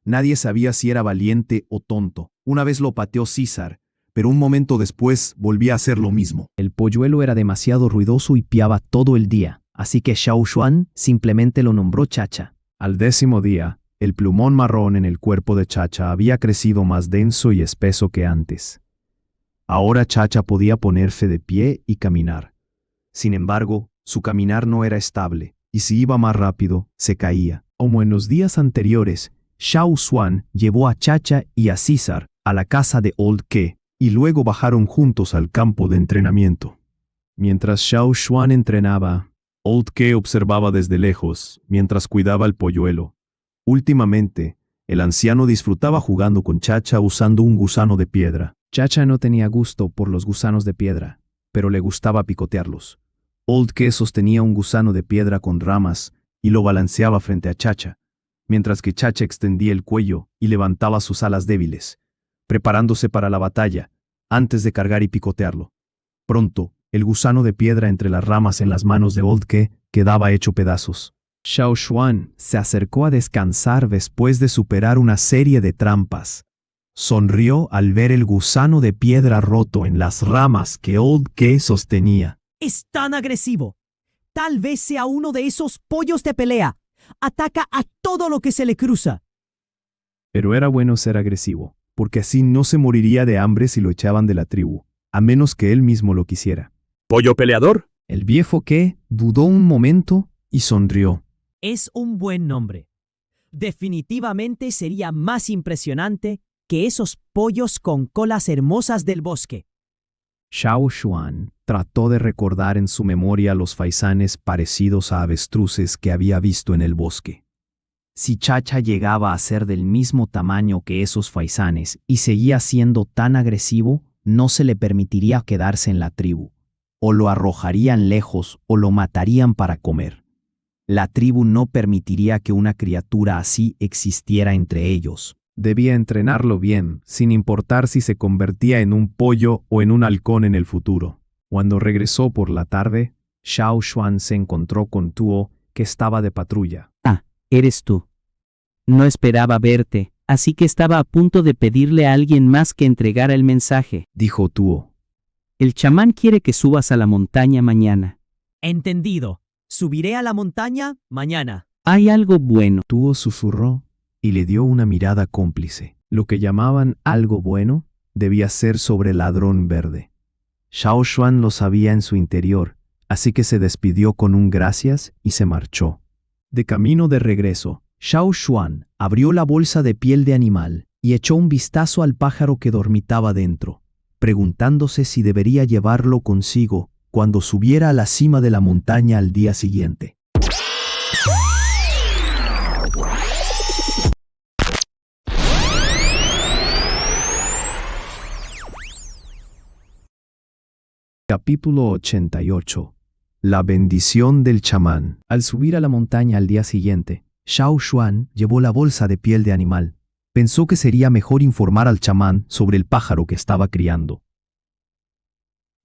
Nadie sabía si era valiente o tonto. Una vez lo pateó César, pero un momento después volvía a hacer lo mismo. El polluelo era demasiado ruidoso y piaba todo el día, así que Xiao Xuan simplemente lo nombró Chacha. Al 10º día, el plumón marrón en el cuerpo de Chacha había crecido más denso y espeso que antes. Ahora Chacha podía ponerse de pie y caminar. Sin embargo, su caminar no era estable, y si iba más rápido, se caía. Como en los días anteriores, Xiao Xuan llevó a Chacha y a César a la casa de Old Ke, y luego bajaron juntos al campo de entrenamiento. Mientras Xiao Xuan entrenaba, Old Ke observaba desde lejos, mientras cuidaba al polluelo. Últimamente, el anciano disfrutaba jugando con Chacha usando un gusano de piedra. Chacha no tenía gusto por los gusanos de piedra, pero le gustaba picotearlos. Old Ke sostenía un gusano de piedra con ramas y lo balanceaba frente a Chacha, mientras que Chacha extendía el cuello y levantaba sus alas débiles, preparándose para la batalla, antes de cargar y picotearlo. Pronto, el gusano de piedra entre las ramas en las manos de Old Ke quedaba hecho pedazos. Xiao Xuan se acercó a descansar después de superar una serie de trampas. Sonrió al ver el gusano de piedra roto en las ramas que Old Ke sostenía. Es tan agresivo. Tal vez sea uno de esos pollos de pelea. Ataca a todo lo que se le cruza. Pero era bueno ser agresivo, porque así no se moriría de hambre si lo echaban de la tribu, a menos que él mismo lo quisiera. ¿Pollo peleador? El viejo que dudó un momento y sonrió. Es un buen nombre. Definitivamente sería más impresionante que esos pollos con colas hermosas del bosque. Xiao Xuan trató de recordar en su memoria los faisanes parecidos a avestruces que había visto en el bosque. Si Chacha llegaba a ser del mismo tamaño que esos faisanes y seguía siendo tan agresivo, no se le permitiría quedarse en la tribu. O lo arrojarían lejos o lo matarían para comer. La tribu no permitiría que una criatura así existiera entre ellos. Debía entrenarlo bien, sin importar si se convertía en un pollo o en un halcón en el futuro. Cuando regresó por la tarde, Xiao Xuan se encontró con Tuo, que estaba de patrulla. Ah, eres tú. No esperaba verte, así que estaba a punto de pedirle a alguien más que entregara el mensaje. Dijo Tuo. El chamán quiere que subas a la montaña mañana. Entendido. Subiré a la montaña mañana. Hay algo bueno. Tuo susurró y le dio una mirada cómplice. Lo que llamaban algo bueno debía ser sobre el ladrón verde. Xiao Xuan lo sabía en su interior, así que se despidió con un gracias y se marchó. De camino de regreso, Xiao Xuan abrió la bolsa de piel de animal y echó un vistazo al pájaro que dormitaba dentro, preguntándose si debería llevarlo consigo cuando subiera a la cima de la montaña al día siguiente. Capítulo 88. La bendición del chamán. Al subir a la montaña al día siguiente, Xiao Xuan llevó la bolsa de piel de animal. Pensó que sería mejor informar al chamán sobre el pájaro que estaba criando.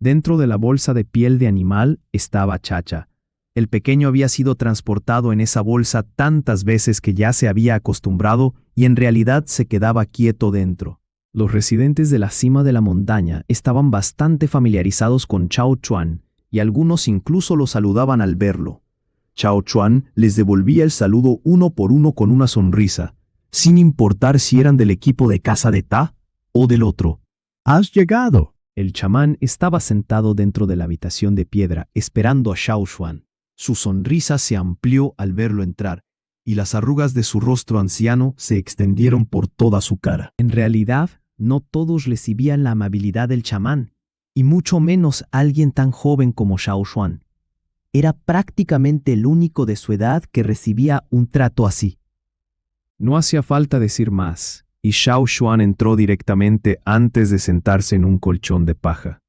Dentro de la bolsa de piel de animal estaba Chacha. El pequeño había sido transportado en esa bolsa tantas veces que ya se había acostumbrado y en realidad se quedaba quieto dentro. Los residentes de la cima de la montaña estaban bastante familiarizados con Xiao Xuan y algunos incluso lo saludaban al verlo. Xiao Xuan les devolvía el saludo uno por uno con una sonrisa, sin importar si eran del equipo de caza de Ta o del otro. ¡Has llegado! El chamán estaba sentado dentro de la habitación de piedra esperando a Xiao Xuan. Su sonrisa se amplió al verlo entrar, y las arrugas de su rostro anciano se extendieron por toda su cara. En realidad, no todos recibían la amabilidad del chamán, y mucho menos alguien tan joven como Xiao Xuan. Era prácticamente el único de su edad que recibía un trato así. No hacía falta decir más, y Xiao Xuan entró directamente antes de sentarse en un colchón de paja.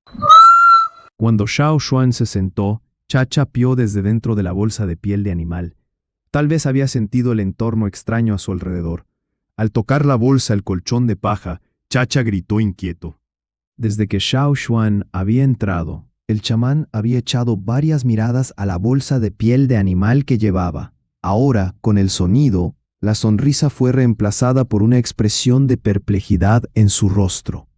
Cuando Xiao Xuan se sentó, Chacha pió desde dentro de la bolsa de piel de animal. Tal vez había sentido el entorno extraño a su alrededor. Al tocar la bolsa el colchón de paja, Chacha gritó inquieto. Desde que Xiao Xuan había entrado, el chamán había echado varias miradas a la bolsa de piel de animal que llevaba. Ahora, con el sonido, la sonrisa fue reemplazada por una expresión de perplejidad en su rostro.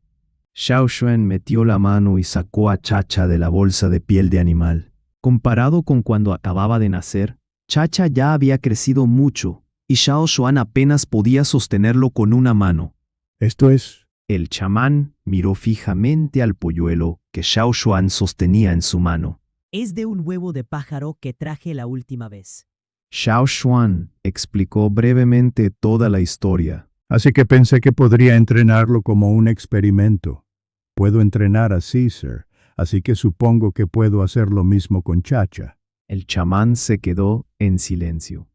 Xiao Xuan metió la mano y sacó a Chacha de la bolsa de piel de animal. Comparado con cuando acababa de nacer, Chacha ya había crecido mucho, y Xiao Xuan apenas podía sostenerlo con una mano. Esto es... El chamán miró fijamente al polluelo que Xiao Xuan sostenía en su mano. Es de un huevo de pájaro que traje la última vez. Xiao Xuan explicó brevemente toda la historia. Así que pensé que podría entrenarlo como un experimento. Puedo entrenar a Caesar, así que supongo que puedo hacer lo mismo con Chacha. El chamán se quedó en silencio.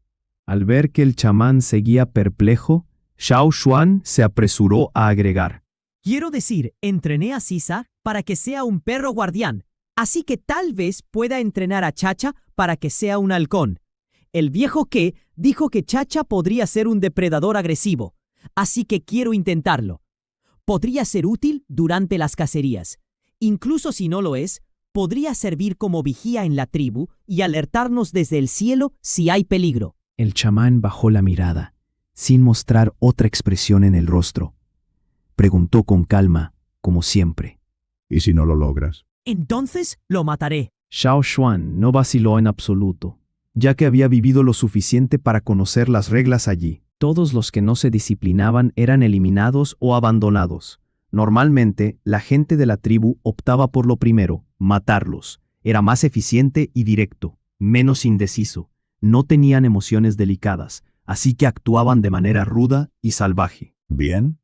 Al ver que el chamán seguía perplejo, Xiao Xuan se apresuró a agregar. Quiero decir, entrené a César para que sea un perro guardián, así que tal vez pueda entrenar a Chacha para que sea un halcón. El viejo que dijo que Chacha podría ser un depredador agresivo, así que quiero intentarlo. Podría ser útil durante las cacerías. Incluso si no lo es, podría servir como vigía en la tribu y alertarnos desde el cielo si hay peligro. El chamán bajó la mirada, sin mostrar otra expresión en el rostro. Preguntó con calma, como siempre. ¿Y si no lo logras? Entonces lo mataré. Xiao Xuan no vaciló en absoluto, ya que había vivido lo suficiente para conocer las reglas allí. Todos los que no se disciplinaban eran eliminados o abandonados. Normalmente, la gente de la tribu optaba por lo primero, matarlos. Era más eficiente y directo, menos indeciso. No tenían emociones delicadas, así que actuaban de manera ruda y salvaje. ¿Bien?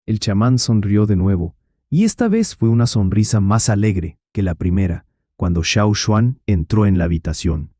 El chamán sonrió de nuevo, y esta vez fue una sonrisa más alegre que la primera, cuando Xiao Xuan entró en la habitación.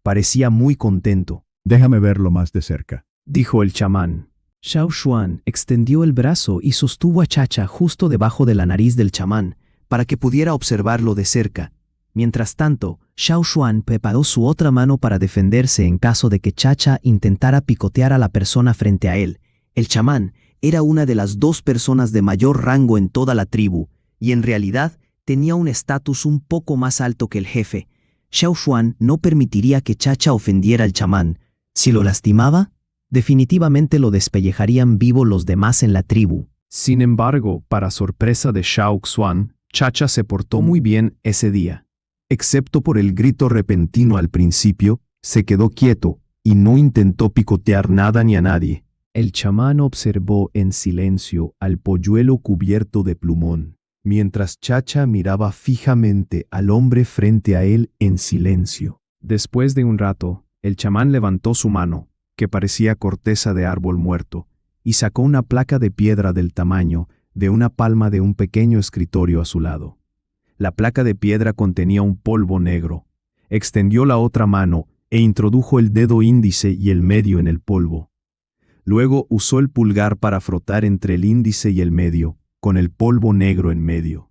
Parecía muy contento. Déjame verlo más de cerca. Dijo el chamán. Xiao Xuan extendió el brazo y sostuvo a Chacha justo debajo de la nariz del chamán, para que pudiera observarlo de cerca. Mientras tanto, Xiao Xuan preparó su otra mano para defenderse en caso de que Chacha intentara picotear a la persona frente a él. El chamán era una de las 2 personas de mayor rango en toda la tribu, y en realidad tenía un estatus un poco más alto que el jefe. Xiao Xuan no permitiría que Chacha ofendiera al chamán. Si lo lastimaba, definitivamente lo despellejarían vivo los demás en la tribu. Sin embargo, para sorpresa de Xiao Xuan, Chacha se portó muy bien ese día. Excepto por el grito repentino al principio, se quedó quieto y no intentó picotear nada ni a nadie. El chamán observó en silencio al polluelo cubierto de plumón, mientras Chacha miraba fijamente al hombre frente a él en silencio. Después de un rato, el chamán levantó su mano, que parecía corteza de árbol muerto, y sacó una placa de piedra del tamaño de una palma de un pequeño escritorio a su lado. La placa de piedra contenía un polvo negro. Extendió la otra mano e introdujo el dedo índice y el medio en el polvo. Luego usó el pulgar para frotar entre el índice y el medio, con el polvo negro en medio.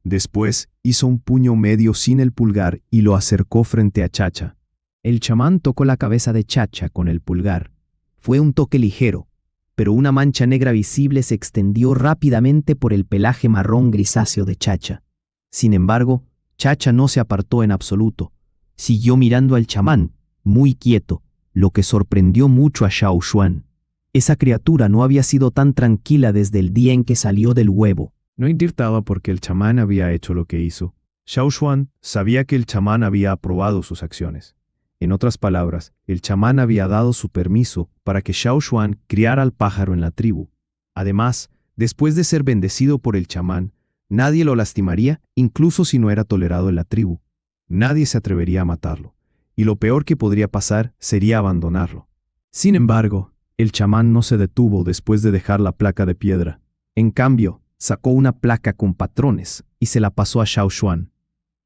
Después hizo un puño medio sin el pulgar y lo acercó frente a Chacha. El chamán tocó la cabeza de Chacha con el pulgar. Fue un toque ligero, pero una mancha negra visible se extendió rápidamente por el pelaje marrón grisáceo de Chacha. Sin embargo, Chacha no se apartó en absoluto. Siguió mirando al chamán, muy quieto, lo que sorprendió mucho a Xiao Xuan. Esa criatura no había sido tan tranquila desde el día en que salió del huevo. No irritaba porque el chamán había hecho lo que hizo. Xiao Xuan sabía que el chamán había aprobado sus acciones. En otras palabras, el chamán había dado su permiso para que Xiao Xuan criara al pájaro en la tribu. Además, después de ser bendecido por el chamán, nadie lo lastimaría, incluso si no era tolerado en la tribu. Nadie se atrevería a matarlo, y lo peor que podría pasar sería abandonarlo. Sin embargo, el chamán no se detuvo después de dejar la placa de piedra. En cambio, sacó una placa con patrones y se la pasó a Xiao Xuan.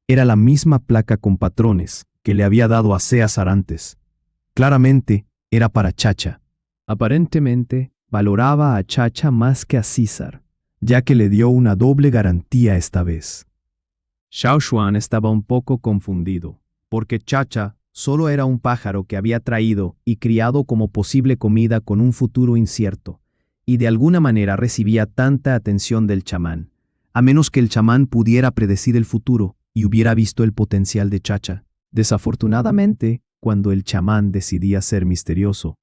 Era la misma placa con patrones que le había dado a César antes. Claramente, era para Chacha. Aparentemente, valoraba a Chacha más que a César, ya que le dio una doble garantía esta vez. Xiao Xuan estaba un poco confundido, porque Chacha solo era un pájaro que había traído y criado como posible comida con un futuro incierto, y de alguna manera recibía tanta atención del chamán, a menos que el chamán pudiera predecir el futuro y hubiera visto el potencial de Chacha. Desafortunadamente, cuando el chamán decidía ser misterioso,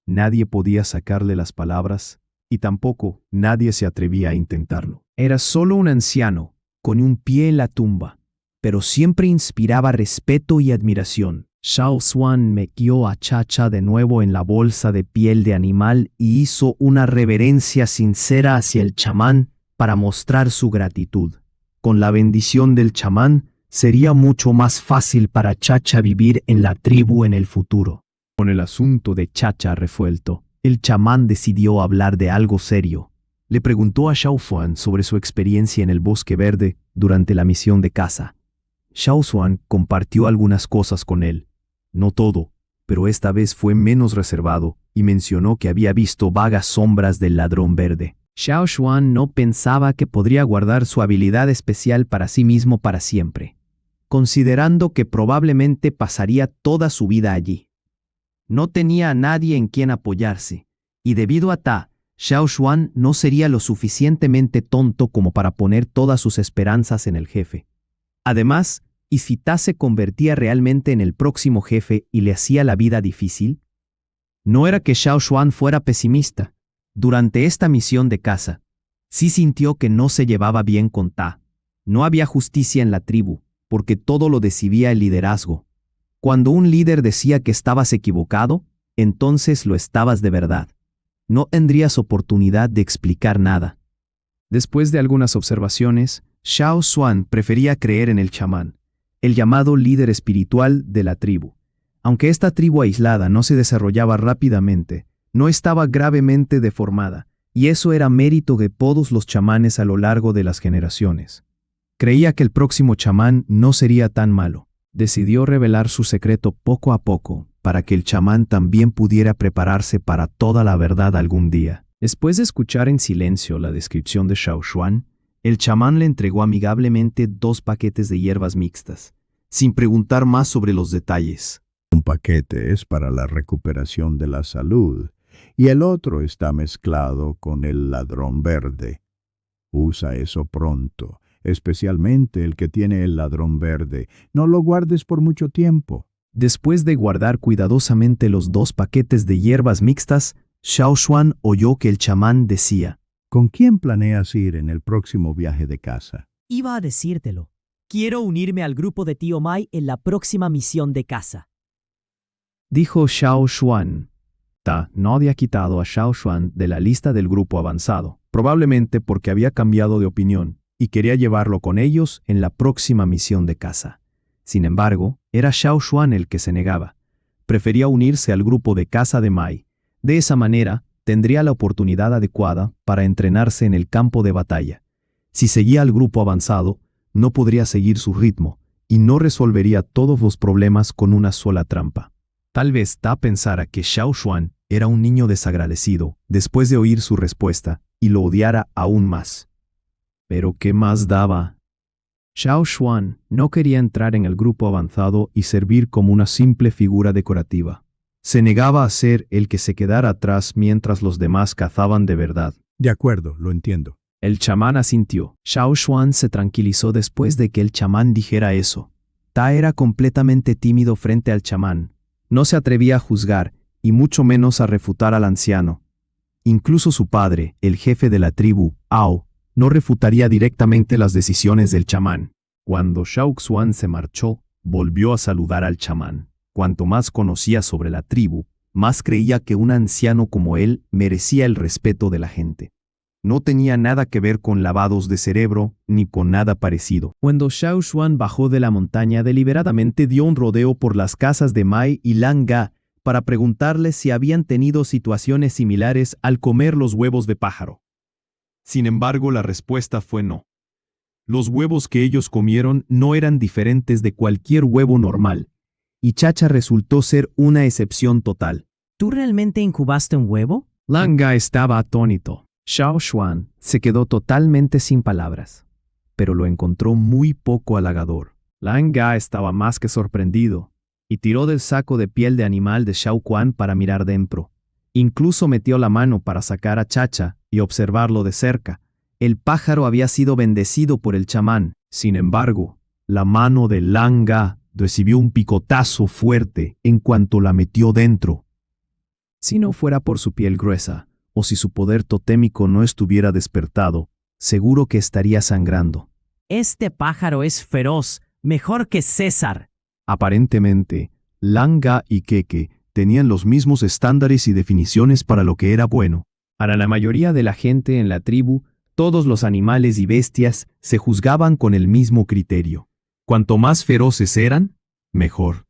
nadie podía sacarle las palabras y tampoco nadie se atrevía a intentarlo. Era solo un anciano, con un pie en la tumba, pero siempre inspiraba respeto y admiración. Xiao Xuan metió a Chacha de nuevo en la bolsa de piel de animal y hizo una reverencia sincera hacia el chamán para mostrar su gratitud. Con la bendición del chamán, sería mucho más fácil para Chacha vivir en la tribu en el futuro. Con el asunto de Chacha resuelto, el chamán decidió hablar de algo serio. Le preguntó a Xiao Xuan sobre su experiencia en el Bosque Verde durante la misión de caza. Xiao Xuan compartió algunas cosas con él. No todo, pero esta vez fue menos reservado y mencionó que había visto vagas sombras del ladrón verde. Xiao Xuan no pensaba que podría guardar su habilidad especial para sí mismo para siempre, considerando que probablemente pasaría toda su vida allí. No tenía a nadie en quien apoyarse, y debido a Ta, Xiao Xuan no sería lo suficientemente tonto como para poner todas sus esperanzas en el jefe. Además, ¿y si Ta se convertía realmente en el próximo jefe y le hacía la vida difícil? No era que Xiao Xuan fuera pesimista. Durante esta misión de caza, sí sintió que no se llevaba bien con Ta. No había justicia en la tribu, porque todo lo decidía el liderazgo. Cuando un líder decía que estabas equivocado, entonces lo estabas de verdad. No tendrías oportunidad de explicar nada. Después de algunas observaciones, Xiao Xuan prefería creer en el chamán, el llamado líder espiritual de la tribu. Aunque esta tribu aislada no se desarrollaba rápidamente, no estaba gravemente deformada, y eso era mérito de todos los chamanes a lo largo de las generaciones. Creía que el próximo chamán no sería tan malo. Decidió revelar su secreto poco a poco, para que el chamán también pudiera prepararse para toda la verdad algún día. Después de escuchar en silencio la descripción de Xiao Xuan, el chamán le entregó amigablemente 2 paquetes de hierbas mixtas, sin preguntar más sobre los detalles. Un paquete es para la recuperación de la salud y el otro está mezclado con el ladrón verde. Usa eso pronto, especialmente el que tiene el ladrón verde. No lo guardes por mucho tiempo. Después de guardar cuidadosamente los 2 paquetes de hierbas mixtas, Xiao Xuan oyó que el chamán decía: ¿Con quién planeas ir en el próximo viaje de caza? Iba a decírtelo. Quiero unirme al grupo de Tío Mai en la próxima misión de caza. Dijo Xiao Xuan. Ta no había quitado a Xiao Xuan de la lista del grupo avanzado, probablemente porque había cambiado de opinión y quería llevarlo con ellos en la próxima misión de caza. Sin embargo, era Xiao Xuan el que se negaba. Prefería unirse al grupo de caza de Mai. De esa manera, tendría la oportunidad adecuada para entrenarse en el campo de batalla. Si seguía al grupo avanzado, no podría seguir su ritmo y no resolvería todos los problemas con una sola trampa. Tal vez Ta pensara que Xiao Xuan era un niño desagradecido después de oír su respuesta y lo odiara aún más. Pero ¿qué más daba? Xiao Xuan no quería entrar en el grupo avanzado y servir como una simple figura decorativa. Se negaba a ser el que se quedara atrás mientras los demás cazaban de verdad. De acuerdo, lo entiendo. El chamán asintió. Xiao Xuan se tranquilizó después de que el chamán dijera eso. Ta era completamente tímido frente al chamán. No se atrevía a juzgar, y mucho menos a refutar al anciano. Incluso su padre, el jefe de la tribu, Ao, no refutaría directamente las decisiones del chamán. Cuando Xiao Xuan se marchó, volvió a saludar al chamán. Cuanto más conocía sobre la tribu, más creía que un anciano como él merecía el respeto de la gente. No tenía nada que ver con lavados de cerebro, ni con nada parecido. Cuando Xiao Xuan bajó de la montaña, deliberadamente dio un rodeo por las casas de Mai y Lang Ga para preguntarles si habían tenido situaciones similares al comer los huevos de pájaro. Sin embargo, la respuesta fue no. Los huevos que ellos comieron no eran diferentes de cualquier huevo normal, y Chacha resultó ser una excepción total. ¿Tú realmente incubaste un huevo? Lang Ga estaba atónito. Xiao Xuan se quedó totalmente sin palabras, pero lo encontró muy poco halagador. Lang Ga estaba más que sorprendido, y tiró del saco de piel de animal de Xiao Xuan para mirar dentro. Incluso metió la mano para sacar a Chacha y observarlo de cerca. El pájaro había sido bendecido por el chamán. Sin embargo, la mano de Lang Ga recibió un picotazo fuerte en cuanto la metió dentro. Si no fuera por su piel gruesa, o si su poder totémico no estuviera despertado, seguro que estaría sangrando. Este pájaro es feroz, mejor que César. Aparentemente, Lang Ga y Keke tenían los mismos estándares y definiciones para lo que era bueno. Para la mayoría de la gente en la tribu, todos los animales y bestias se juzgaban con el mismo criterio. Cuanto más feroces eran, mejor.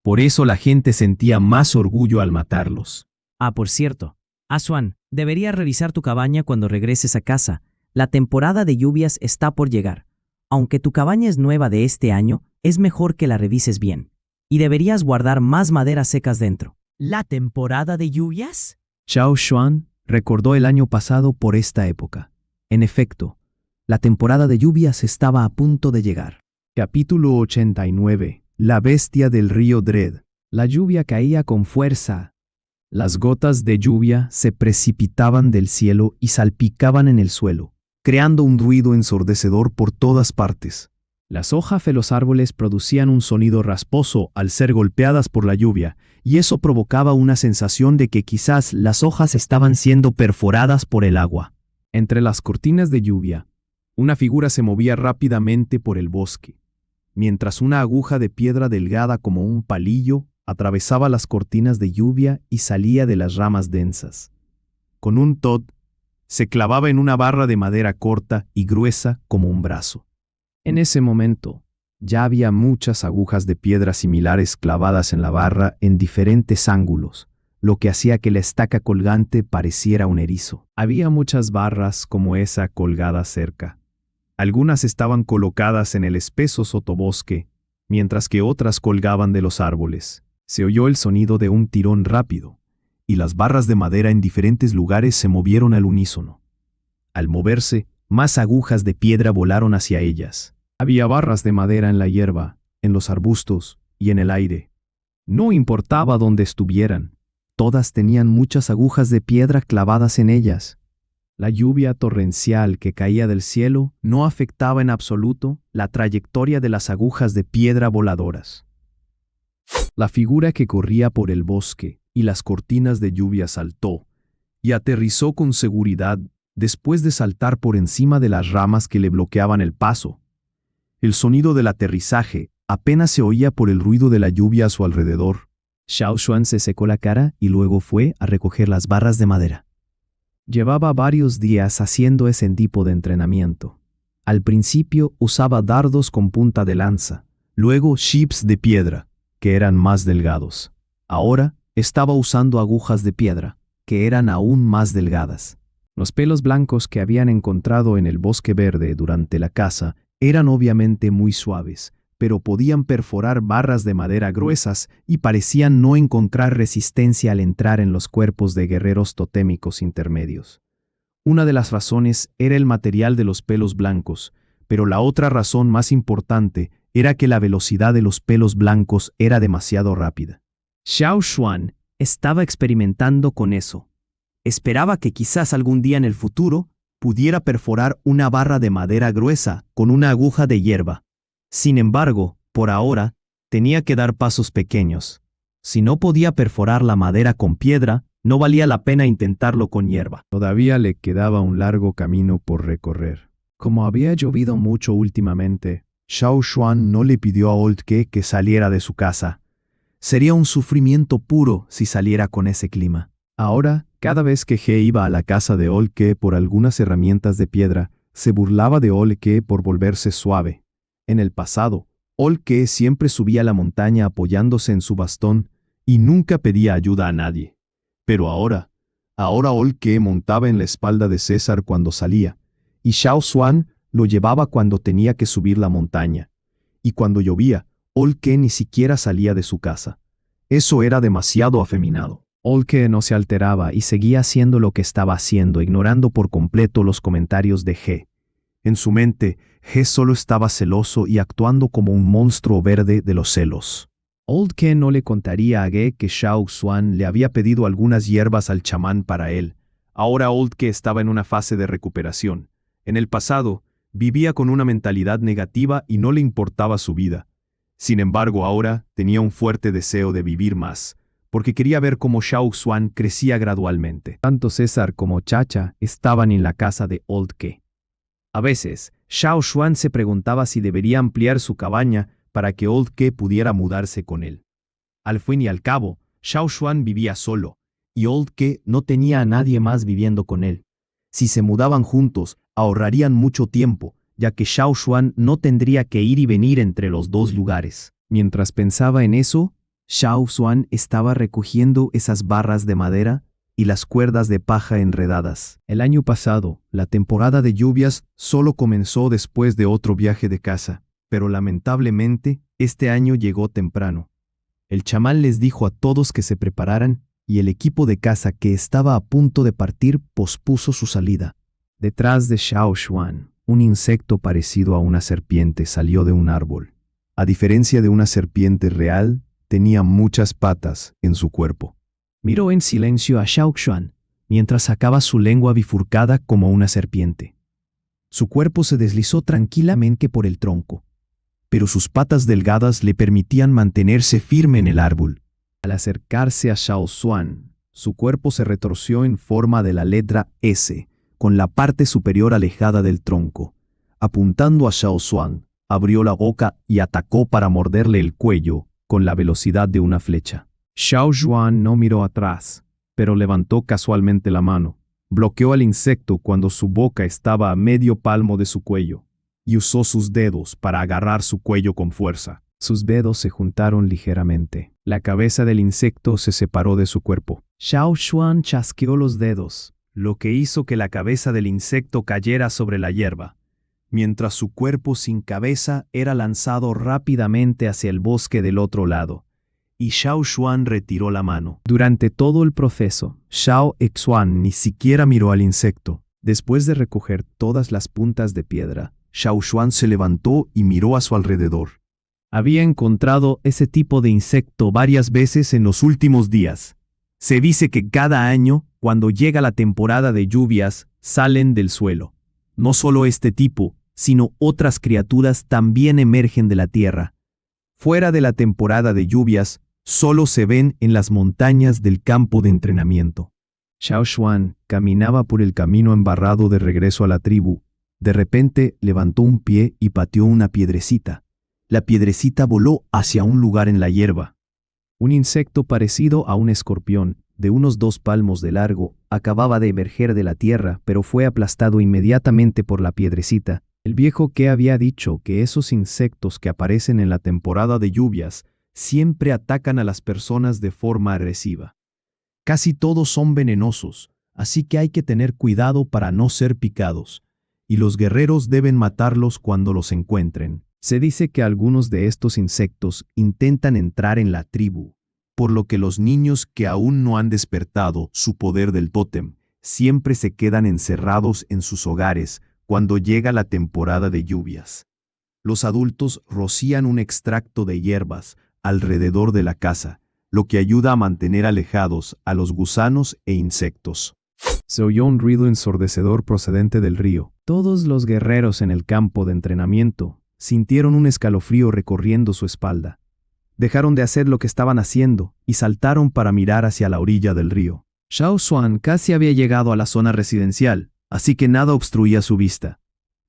Por eso la gente sentía más orgullo al matarlos. Ah, por cierto, Asuan, deberías revisar tu cabaña cuando regreses a casa. La temporada de lluvias está por llegar. Aunque tu cabaña es nueva de este año, es mejor que la revises bien. Y deberías guardar más maderas secas dentro. ¿La temporada de lluvias? Xiao Xuan recordó el año pasado por esta época. En efecto, la temporada de lluvias estaba a punto de llegar. Capítulo 89. La bestia del río Dread. La lluvia caía con fuerza. Las gotas de lluvia se precipitaban del cielo y salpicaban en el suelo, creando un ruido ensordecedor por todas partes. Las hojas de los árboles producían un sonido rasposo al ser golpeadas por la lluvia, y eso provocaba una sensación de que quizás las hojas estaban siendo perforadas por el agua. Entre las cortinas de lluvia, una figura se movía rápidamente por el bosque, mientras una aguja de piedra delgada como un palillo atravesaba las cortinas de lluvia y salía de las ramas densas. Con un tod, se clavaba en una barra de madera corta y gruesa como un brazo. En ese momento, ya había muchas agujas de piedra similares clavadas en la barra en diferentes ángulos, lo que hacía que la estaca colgante pareciera un erizo. Había muchas barras como esa colgadas cerca. Algunas estaban colocadas en el espeso sotobosque, mientras que otras colgaban de los árboles. Se oyó el sonido de un tirón rápido, y las barras de madera en diferentes lugares se movieron al unísono. Al moverse, más agujas de piedra volaron hacia ellas. Había barras de madera en la hierba, en los arbustos y en el aire. No importaba dónde estuvieran, todas tenían muchas agujas de piedra clavadas en ellas. La lluvia torrencial que caía del cielo no afectaba en absoluto la trayectoria de las agujas de piedra voladoras. La figura que corría por el bosque y las cortinas de lluvia saltó y aterrizó con seguridad después de saltar por encima de las ramas que le bloqueaban el paso. El sonido del aterrizaje apenas se oía por el ruido de la lluvia a su alrededor. Xiao Xuan se secó la cara y luego fue a recoger las barras de madera. Llevaba varios días haciendo ese tipo de entrenamiento. Al principio usaba dardos con punta de lanza, luego chips de piedra, que eran más delgados. Ahora estaba usando agujas de piedra, que eran aún más delgadas. Los pelos blancos que habían encontrado en el bosque verde durante la caza eran obviamente muy suaves, pero podían perforar barras de madera gruesas y parecían no encontrar resistencia al entrar en los cuerpos de guerreros totémicos intermedios. Una de las razones era el material de los pelos blancos, pero la otra razón más importante era que la velocidad de los pelos blancos era demasiado rápida. Xiao Xuan estaba experimentando con eso. Esperaba que quizás algún día en el futuro pudiera perforar una barra de madera gruesa con una aguja de hierba. Sin embargo, por ahora, tenía que dar pasos pequeños. Si no podía perforar la madera con piedra, no valía la pena intentarlo con hierba. Todavía le quedaba un largo camino por recorrer. Como había llovido mucho últimamente, Xiao Xuan no le pidió a Old Ke que saliera de su casa. Sería un sufrimiento puro si saliera con ese clima. Ahora, cada vez que He iba a la casa de Old Ke por algunas herramientas de piedra, se burlaba de Old Ke por volverse suave. En el pasado, Old Ke siempre subía a la montaña apoyándose en su bastón y nunca pedía ayuda a nadie. Pero ahora Old Ke montaba en la espalda de César cuando salía, y Xiao Xuan lo llevaba cuando tenía que subir la montaña. Y cuando llovía, Old Ke ni siquiera salía de su casa. Eso era demasiado afeminado. Old Ke no se alteraba y seguía haciendo lo que estaba haciendo, ignorando por completo los comentarios de He. En su mente, He solo estaba celoso y actuando como un monstruo verde de los celos. Old Ke no le contaría a Ge que Xiao Xuan le había pedido algunas hierbas al chamán para él. Ahora Old Ke estaba en una fase de recuperación. En el pasado, vivía con una mentalidad negativa y no le importaba su vida. Sin embargo, ahora tenía un fuerte deseo de vivir más, porque quería ver cómo Xiao Xuan crecía gradualmente. Tanto César como Chacha estaban en la casa de Old Ke. A veces, Xiao Xuan se preguntaba si debería ampliar su cabaña para que Old Ke pudiera mudarse con él. Al fin y al cabo, Xiao Xuan vivía solo, y Old Ke no tenía a nadie más viviendo con él. Si se mudaban juntos, ahorrarían mucho tiempo, ya que Xiao Xuan no tendría que ir y venir entre los dos lugares. Mientras pensaba en eso, Xiao Xuan estaba recogiendo esas barras de madera y las cuerdas de paja enredadas. El año pasado, la temporada de lluvias solo comenzó después de otro viaje de caza, pero lamentablemente, este año llegó temprano. El chamán les dijo a todos que se prepararan y el equipo de caza que estaba a punto de partir pospuso su salida. Detrás de Xiao Xuan, un insecto parecido a una serpiente salió de un árbol. A diferencia de una serpiente real, tenía muchas patas en su cuerpo. Miró en silencio a Xiao Xuan, mientras sacaba su lengua bifurcada como una serpiente. Su cuerpo se deslizó tranquilamente por el tronco, pero sus patas delgadas le permitían mantenerse firme en el árbol. Al acercarse a Xiao Xuan, su cuerpo se retorció en forma de la letra S, con la parte superior alejada del tronco. Apuntando a Xiao Xuan, abrió la boca y atacó para morderle el cuello, con con la velocidad de una flecha. Xiao Xuan no miró atrás, pero levantó casualmente la mano. Bloqueó al insecto cuando su boca estaba a medio palmo de su cuello, y usó sus dedos para agarrar su cuello con fuerza. Sus dedos se juntaron ligeramente. La cabeza del insecto se separó de su cuerpo. Xiao Xuan chasqueó los dedos, lo que hizo que la cabeza del insecto cayera sobre la hierba, mientras su cuerpo sin cabeza era lanzado rápidamente hacia el bosque del otro lado, y Xiao Xuan retiró la mano. Durante todo el proceso, Xiao Xuan ni siquiera miró al insecto. Después de recoger todas las puntas de piedra, Xiao Xuan se levantó y miró a su alrededor. Había encontrado ese tipo de insecto varias veces en los últimos días. Se dice que cada año, cuando llega la temporada de lluvias, salen del suelo. No solo este tipo, sino otras criaturas también emergen de la tierra. Fuera de la temporada de lluvias, solo se ven en las montañas del campo de entrenamiento. Xiao Xuan caminaba por el camino embarrado de regreso a la tribu. De repente levantó un pie y pateó una piedrecita. La piedrecita voló hacia un lugar en la hierba. Un insecto parecido a un escorpión, de unos 2 palmos de largo, acababa de emerger de la tierra, pero fue aplastado inmediatamente por la piedrecita. El viejo que había dicho que esos insectos que aparecen en la temporada de lluvias siempre atacan a las personas de forma agresiva. Casi todos son venenosos, así que hay que tener cuidado para no ser picados, y los guerreros deben matarlos cuando los encuentren. Se dice que algunos de estos insectos intentan entrar en la tribu, por lo que los niños que aún no han despertado su poder del tótem siempre se quedan encerrados en sus hogares cuando llega la temporada de lluvias. Los adultos rocían un extracto de hierbas alrededor de la casa, lo que ayuda a mantener alejados a los gusanos e insectos. Se oyó un ruido ensordecedor procedente del río. Todos los guerreros en el campo de entrenamiento sintieron un escalofrío recorriendo su espalda. Dejaron de hacer lo que estaban haciendo y saltaron para mirar hacia la orilla del río. Xiao Xuan casi había llegado a la zona residencial, así que nada obstruía su vista.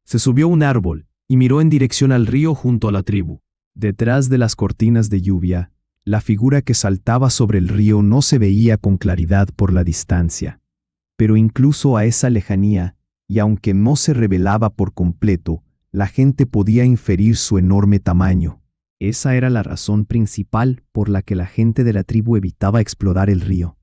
Se subió a un árbol y miró en dirección al río junto a la tribu. Detrás de las cortinas de lluvia, la figura que saltaba sobre el río no se veía con claridad por la distancia. Pero incluso a esa lejanía, y aunque no se revelaba por completo, la gente podía inferir su enorme tamaño. Esa era la razón principal por la que la gente de la tribu evitaba explorar el río.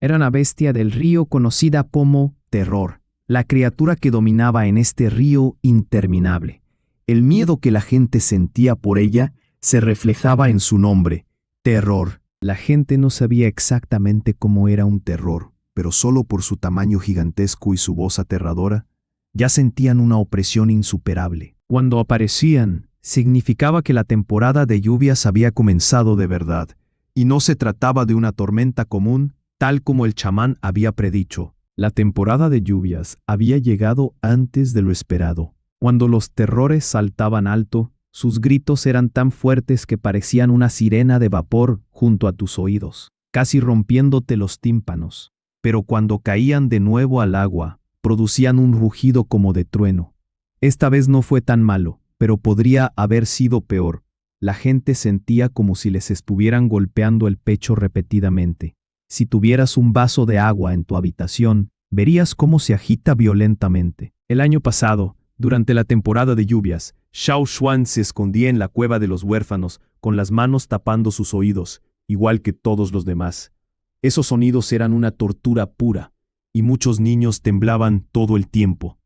Era una bestia del río conocida como Terror, la criatura que dominaba en este río interminable. El miedo que la gente sentía por ella se reflejaba en su nombre, Terror. La gente no sabía exactamente cómo era un terror, pero solo por su tamaño gigantesco y su voz aterradora, ya sentían una opresión insuperable. Cuando aparecían, significaba que la temporada de lluvias había comenzado de verdad, y no se trataba de una tormenta común, tal como el chamán había predicho. La temporada de lluvias había llegado antes de lo esperado. Cuando los terrores saltaban alto, sus gritos eran tan fuertes que parecían una sirena de vapor junto a tus oídos, casi rompiéndote los tímpanos. Pero cuando caían de nuevo al agua, producían un rugido como de trueno. Esta vez no fue tan malo, pero podría haber sido peor. La gente sentía como si les estuvieran golpeando el pecho repetidamente. Si tuvieras un vaso de agua en tu habitación, verías cómo se agita violentamente. El año pasado, durante la temporada de lluvias, Xiao Xuan se escondía en la cueva de los huérfanos, con las manos tapando sus oídos, igual que todos los demás. Esos sonidos eran una tortura pura, y muchos niños temblaban todo el tiempo.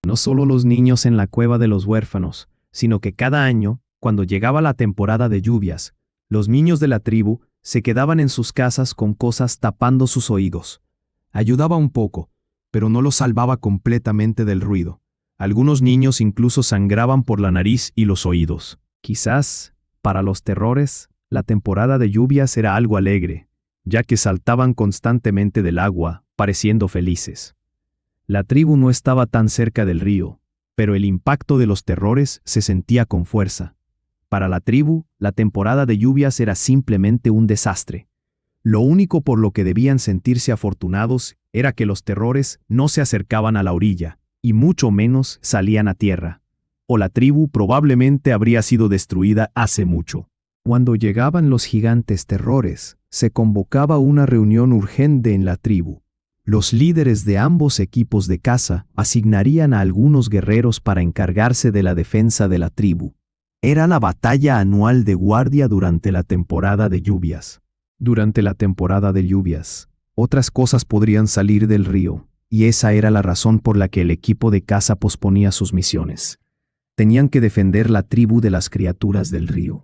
No solo los niños en la cueva de los huérfanos, sino que cada año, cuando llegaba la temporada de lluvias, los niños de la tribu se quedaban en sus casas con cosas tapando sus oídos. Ayudaba un poco, pero no los salvaba completamente del ruido. Algunos niños incluso sangraban por la nariz y los oídos. Quizás, para los terrores, la temporada de lluvias era algo alegre, ya que saltaban constantemente del agua, pareciendo felices. La tribu no estaba tan cerca del río, pero el impacto de los terrores se sentía con fuerza. Para la tribu, la temporada de lluvias era simplemente un desastre. Lo único por lo que debían sentirse afortunados era que los terrores no se acercaban a la orilla, y mucho menos salían a tierra, o la tribu probablemente habría sido destruida hace mucho. Cuando llegaban los gigantes terrores, se convocaba una reunión urgente en la tribu. Los líderes de ambos equipos de caza asignarían a algunos guerreros para encargarse de la defensa de la tribu. Era la batalla anual de guardia durante la temporada de lluvias. Durante la temporada de lluvias, otras cosas podrían salir del río, y esa era la razón por la que el equipo de caza posponía sus misiones. Tenían que defender la tribu de las criaturas del río.